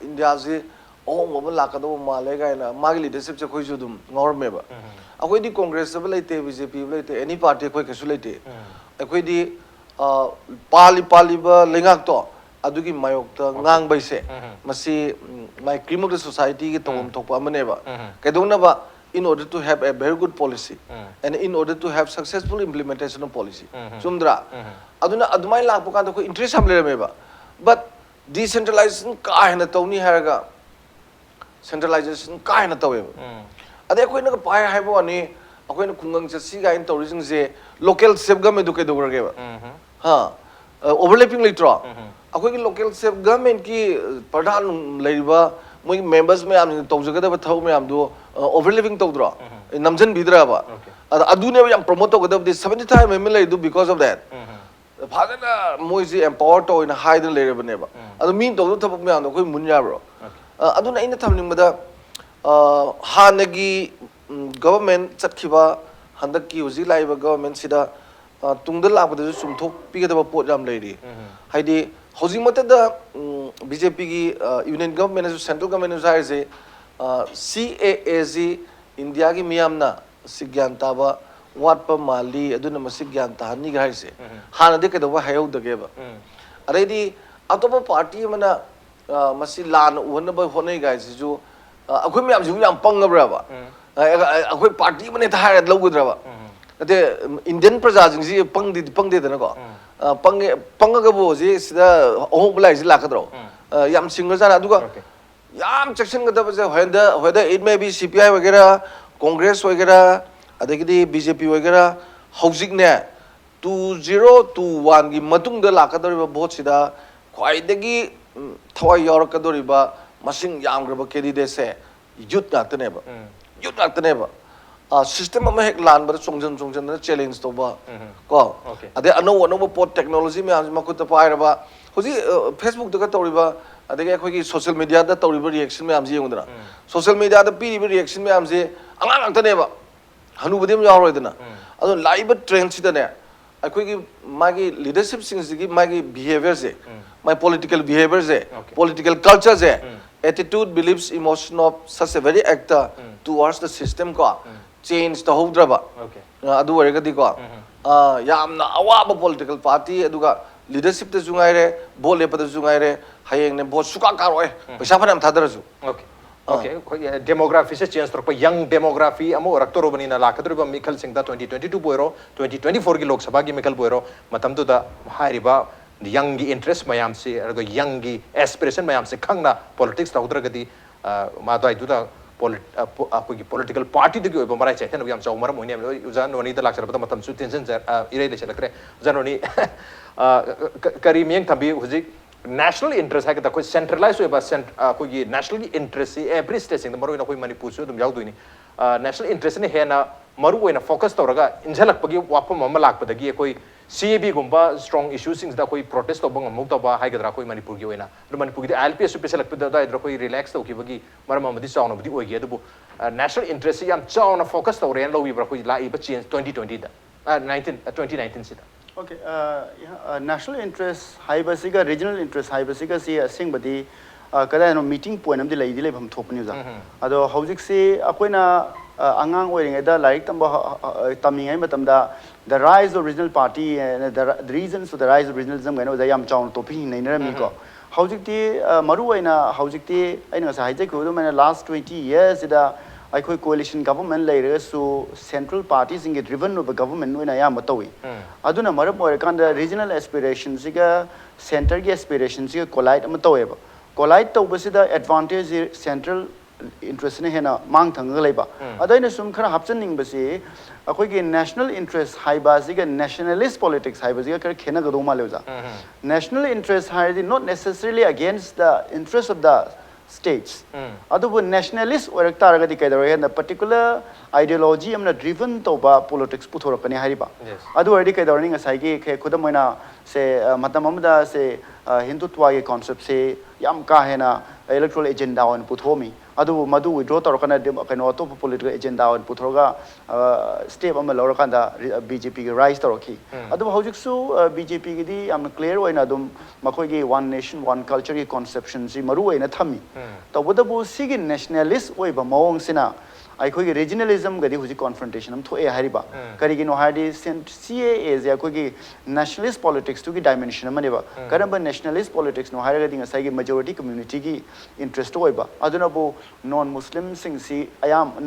India ji mo lakado male ga na magi leadership che khoi ju dum ngorme ba akhoi di congress ba leite BJP leite any party khoi kasu leite akhoi di pali ba lengak to adugi mayok ta ngang bai se masi my criminal society ki tom thok pa mane ba kedona ba in order to have a very good policy and in order to have successful implementation of policy sumdra aduna admai lak pa kan ko interest ham le me ba but decentralization ka hena tawni haraga centralization ka hena tawe ade koi na pai hai bo ani akoi na kungang chasi ga in tourism je local self government du ke do ge ba ha overlapping later akoi ki local self government ki pradhan leiba moi members me am tawjagada ba thau me am do overlapping tawdra namjan bidra ba adu ne yam promote tawgada the 75 ml do because of that phadana moi ji empower to in high the layer ba ne ba adu mean to thapuk me am do koi mun ya bro adu na ina thamning bada hanagi government chatkhiba handaki uji laiba government sida tungda lakbada sumthok pigada pot jam leiri haidi housing matada BJP ki union government as central government as say CAAZ India ki miyamna sigyanta ba watpa mali aduna masigyanta ni ga se hana de kedo ba hayo de ba aredi atopa party mana masi lan wona ba honai ga se ju akhoi miyam ju yam pangabra ba akhoi party mane tha ha logudra ba ate Indian praja jing ji pangde da na ko panga bo ji sida ohong bulai ji lakadro yam single jana aduga yam section ga da whether it may be CPI वगैरह कांग्रेस वगैरह adagidi BJP वगैरह housing ne 2021 gi matung da lakadori vote sida khwaidagi thawai yorakadori ba masing yam graba candidate se youth naktane ba system ama hek lan ba chongjan na challenge to ba ko ade ano pot technology me am makut pa ira ba hoji Facebook da ka tori ba adege akhoi ki social media da tori ba reaction me am ji yongdra social media da pi reaction me am je angang angtane ba hanu budem yaw dana ado live trend sida ne akhoi ki magi leadership sing gi magi behavior je my political behavior je political culture je attitude beliefs emotion of such a very actor towards the system ko change the whole draba adu waragadi ko yamna awaba political party aduga leadership te jungai re bol le pada jungai re hayeng ne bot suka karoi paisa phanam thadara ju okay demography se change tor pa young demography amo raktoro bani na lakadri ba Mikhal Singh da 2022 boiro 2024 gi lok sabha gi Mikhal boiro matam tu da hairi ba young gi interest mayam se ergo young gi aspiration mayam se khangna politics ta udra gadi ma dai tu da आपकी political party तो क्यों बमरा चाहिए ना भी हम चाहो मरा मोहनी हम उजान वनी तो लाख रुपये मतलब सुध टेंशन इरे ले चल करे उजान वनी करीमियंग तभी हुजी national interest है कि कोई centralized हुए बस कोई national interest से every state सिंग तो मरो इना कोई मणिपुर से तुम जाओ तो इन्हीं national interest ने है ना मरो वो इना focus तो रगा इंजलक पगी वापस मम्मा लाख पदगी कोई CAB गुम्बा strong issues सिंग दा कोई protest तो बंग मुक्त बा हाई कदरा कोई मणिपुर की वो इना तो मणिपुर की ILPS सुपेशल लग पदा इधर कोई relax तो की बगी मरा मम्मदी चाव नबदी वो गया तो वो national interest से हम चाव ना focus तो रहे हैं लोग इब्रा कोई ला इब्रा change 2020 दा 2019 से दा Okay, national interest high basiga regional interest high basiga si sing badi kada no meeting point am dilai dilai bham thopni ja ado housing si akoina angang oiring da like tamba tamingai matam da the rise of regional party and the reasons for the rise of regionalism gaino da yam chaun topi nei na mi ko housing ti maru oina housing ti aina sa haijai ko do mena last 20 years da akhoi coalition government later so central parties in driven of government no ya matawi aduna marap or kan regional aspirations ga center ge aspirations ga collide matawi ba collide to basida advantage central interest ne hena mang thang ga leiba adaina sum khara hapchan ning basi akhoi ge national interest high ba siga nationalist politics high ba siga kar khena ga do ma leuja national interest high is not necessarily against the interest of the states adubu nationalist orak taragadi kaidaro na particular ideology amna driven toba politics puthorakani hariba adu already kaidaro ni ngasai gi khudamoina se matam amda se hindutwa ge concept se yam ka hena electoral agenda on puthomi adu madu withdraw torkana kano to political agenda on puthroga step ama lorakanda BJP gi rise toroki adu hojik su BJP gi di am clear oina dum makoi gi one nation one culture gi conception si maru oina thami to bodabu sigi nationalist oiba mawong sina ꯑꯩꯈꯣꯏꯒꯤ ꯔꯤꯖꯅꯦꯂꯤꯖꯝꯒꯗꯤ ꯍꯧꯖꯤꯛ ꯀꯣꯟꯐ꯭ꯔꯟꯇꯦꯁꯟ ꯑꯃ ꯊꯣꯛꯑꯦ ꯍꯥꯏꯔꯤꯕ ꯀꯔꯤꯒꯤꯅꯣ ꯍꯥꯏꯔꯗꯤ CAA ꯁꯦ ꯑꯩꯈꯣꯏꯒꯤ nationalist ꯄꯣꯂꯤꯇꯤꯛꯁꯇꯨꯒꯤ dimension ꯑꯃꯅꯦꯕ ꯀꯔꯝꯕ ꯅꯦꯁꯅꯦꯂꯤꯁ ꯄꯣꯂꯤꯇꯤꯛꯁꯅꯣ ꯍꯥꯏꯔꯒꯗꯤ ꯉꯁꯥꯏꯒꯤ ꯃꯦꯖꯣꯔꯤꯇꯤ ꯀꯝꯃ꯭ꯌꯨꯅꯤꯇꯤꯒꯤ ꯏꯟꯇꯔꯦꯁꯇ ꯑꯣꯏꯕ ꯑꯗꯨꯅꯕꯨ ꯅꯣꯟ ꯃꯨꯁꯂꯤꯝꯁꯤꯡꯁꯤ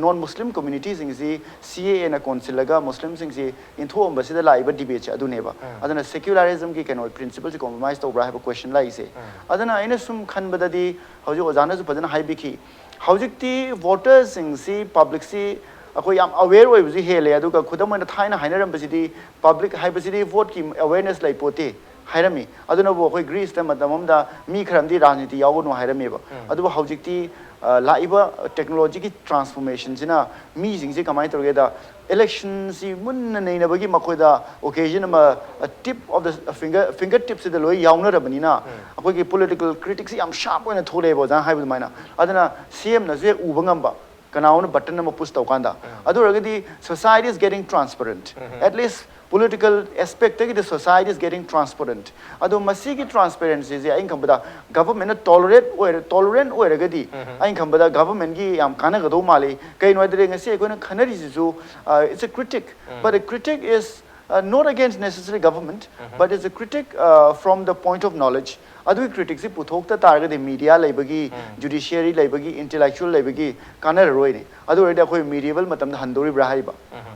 ꯅꯣꯟ ꯃꯨꯁꯂꯤꯝ ꯀꯝꯃ꯭ꯌꯨꯅꯤꯇꯤꯁꯤꯡꯁꯤ CAA ꯅ ꯀꯣꯟꯁꯤꯜꯂꯒ ꯃꯨꯁꯂꯤꯝꯁꯤꯡꯁꯤ ꯏꯟꯊꯣꯛꯑꯝꯕꯁꯤꯗ ꯂꯥꯛꯏꯕ ꯗꯤꯕꯦꯠꯁꯦ ꯑꯗꯨꯅꯦꯕ ꯑꯗꯨꯅ ꯁꯦꯀ꯭ꯌꯨꯂꯔꯤꯖꯝꯒꯤ ꯀꯩꯅꯣ ꯄ꯭ꯔꯤꯟꯁꯤꯄꯜꯁꯦ ꯀꯣꯝꯄ꯭ꯔꯣꯃꯥꯏꯁ ꯇꯧꯕ꯭ꯔꯥ ꯍꯥꯏꯕ ꯀ꯭ꯋꯦꯁꯟ ꯂꯥꯛꯏꯁꯦ ꯑꯗꯨꯅ ꯑꯩꯅ ꯁꯨꯝ ꯈꯟꯕꯗꯗꯤ ꯍꯧꯖꯤꯛ ꯑꯣꯖꯥꯅꯁꯨ ꯐꯖꯅ ꯍꯥꯏꯕꯤꯈꯤ ꯍꯧꯖꯤꯛꯇꯤ ꯚꯣꯇꯔꯁꯤꯡꯁꯤ ꯄꯕ꯭ꯂꯤꯛꯁꯤ ꯑꯩꯈꯣꯏ ꯌꯥꯝ ꯑꯋꯦꯔ ꯑꯣꯏꯕꯁꯤ ꯍꯦꯜꯂꯦ ꯑꯗꯨꯒ ꯈꯨꯗꯝ ꯑꯣꯏꯅ ꯊꯥꯏꯅ ꯍꯥꯏꯅꯔꯝꯕꯁꯤꯗꯤ ꯄꯕ꯭ꯂꯤꯛ ꯍꯥꯏꯕꯁꯤꯗꯤ ꯚꯣꯠꯀꯤ ꯑꯋꯦꯔꯅꯦꯁ ꯂꯩꯄꯣꯠꯇꯦ ꯍꯥꯏꯔꯝꯃꯤ ꯑꯗꯨꯅꯕꯨ ꯑꯩꯈꯣꯏ ꯒ꯭ꯔꯤꯁꯇ ꯃꯇꯝ ꯑꯃꯗ ꯃꯤ ꯈꯔꯝꯗꯤ ꯔꯥꯖꯅꯤꯇꯤ ꯌꯥꯎꯒꯅꯨ ꯍꯥꯏꯔꯝꯃꯦꯕ ꯑꯗꯨꯕꯨ ꯍꯧꯖꯤꯛꯇꯤ ꯂꯥꯛꯏꯕ ꯇꯦꯛꯅꯣꯂꯣꯖꯤꯒꯤ ꯇ꯭ꯔꯥꯟꯁꯐꯣꯔꯃꯦꯁꯟꯁꯤꯅ ꯃꯤꯁꯤꯡꯁꯤ ꯀꯃꯥꯏꯅ ꯇꯧꯒꯦꯗ ꯏꯂꯦꯛꯁꯟꯁꯤ ꯃꯨꯟꯅ ꯅꯩꯅꯕꯒꯤ ꯃꯈꯣꯏꯗ ꯑꯣꯀꯦꯖꯟ ꯑꯃ ꯇꯤꯞ ꯑꯣꯐ ꯗ ꯐꯤꯡꯒꯔ ꯇꯤꯞꯁꯤꯗ ꯂꯣꯏ ꯌꯥꯎꯅꯔꯕꯅꯤꯅ ꯑꯩꯈꯣꯏꯒꯤ ꯄꯣꯂꯤꯇꯤꯀꯦꯜ ꯀ꯭ꯔꯤꯇꯤꯛꯁꯤ ꯌꯥꯝ ꯁꯥꯔꯞ ꯑꯣꯏꯅ ꯊꯣꯛꯂꯛꯑꯦꯕ ꯑꯣꯖꯥꯅ ꯍꯥꯏꯕ ꯑꯗꯨꯃꯥꯏꯅ ꯑꯗꯨꯅ CMꯅꯁꯨ ꯍꯦꯛ ꯎꯕ ꯉꯝꯕ kanauna button nama push tawkanda adu ragadi society is getting transparent at least political aspect tagi the society is getting transparent adu masigi transparency is ain khambada government tolerant oiragadi ain khambada government gi yam kana gado mali kai no dire ngasi ko na khanari ju it's a critic but a critic is not against necessarily government but is a critic from the point of knowledge adu critics puthokta targade media laibagi judiciary laibagi intellectual laibagi kanar roi ni adu redi akhoi medieval matam da handori bra haiba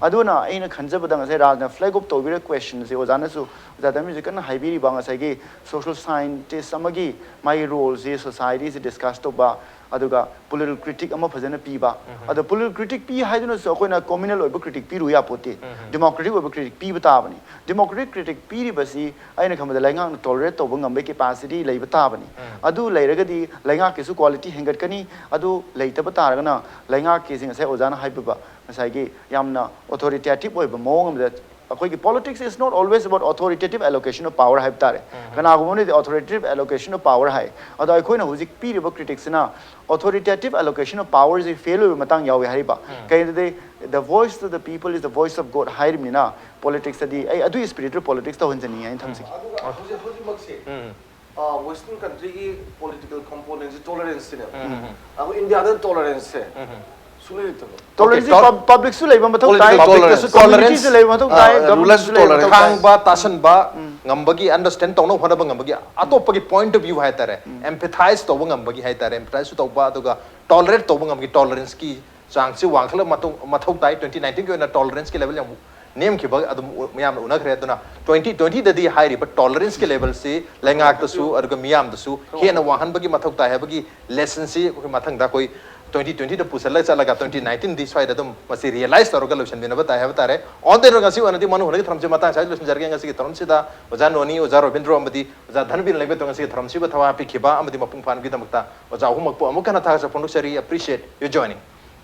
aduna aina khanjabada ngasai rajna flag up tobira question se ojana su zadami jikan haibiri ba ngasai gi social scientist amagi my roles is society is discussed ba aduga political critic ama phajana piba adu political critic pi haiduna so akoina communal oiba critic pi ru ya pote democratic oiba critic pi bata bani democratic critic pi ri basi aina khamada laingang tolerate toba ngambe capacity leiba ta bani adu leiragadi lainga ke su quality hengat kani adu leitaba taragana lainga ke sing sai ojana haiba ngasai gi yamna authoritative oiba mong amda akoigi politics is not always about authoritative allocation of power haib tare kana gumoni the authoritative allocation of power hai adu akoina hujik pi riba critics na authoritative allocation of power is a failure matang yawi hariba kai the voice of the people is the voice of god hairim na politics adi ai adu spiritual politics ta honjani ai thamsi western country ki political components tolerance ne ago india da tolerance hai tolerance public su leiba mathau tai tolerance su leiba mathau tai rulers tolerance khang ba tasan ba ngambagi understand tawna hona ba ngambagi atopagi point of view hai tare empathize to ngambagi hai tare empathize to ba aduga tolerate to ngambagi tolerance ki chang si wangkhala mathau tai 2019 ki na tolerance ki level yam name ki ba adum miyam una khre aduna 2020 da di high but tolerance ki level se lengak to su aduga miyam da su hena wahan bagi mathau tai ha bagi lesson si ko mathang da koi 2020 da pusala chalaga 2019 this why dadum masi realize taroga lotion bina bata hai batare on the ngasi wanati manu hore thramje mata sai lotion jarge ngasi ki thram sida oja noni oja robindro amadi oja dhanbin lebe to ngasi thram siba thawa pi khiba amadi mapung phan gi damakta oja humak po amukana tha sa pondu seri appreciate your joining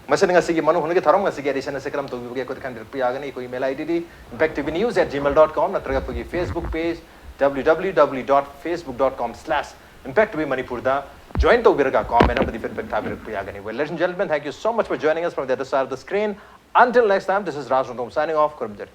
masana ngasi ki manu hone ki thram ngasi ki addition se kram to gi ko kan pi agani ko email id impacttvnews@gmail.com natraga pagi Facebook page www.facebook.com/impacttvmanipur da join to birga comment and the feedback tabir piyagani. Well, ladies and gentlemen, thank you so much for joining us from the other side of the screen. Until next time, this is Raj Rundom signing off. Kurumjari.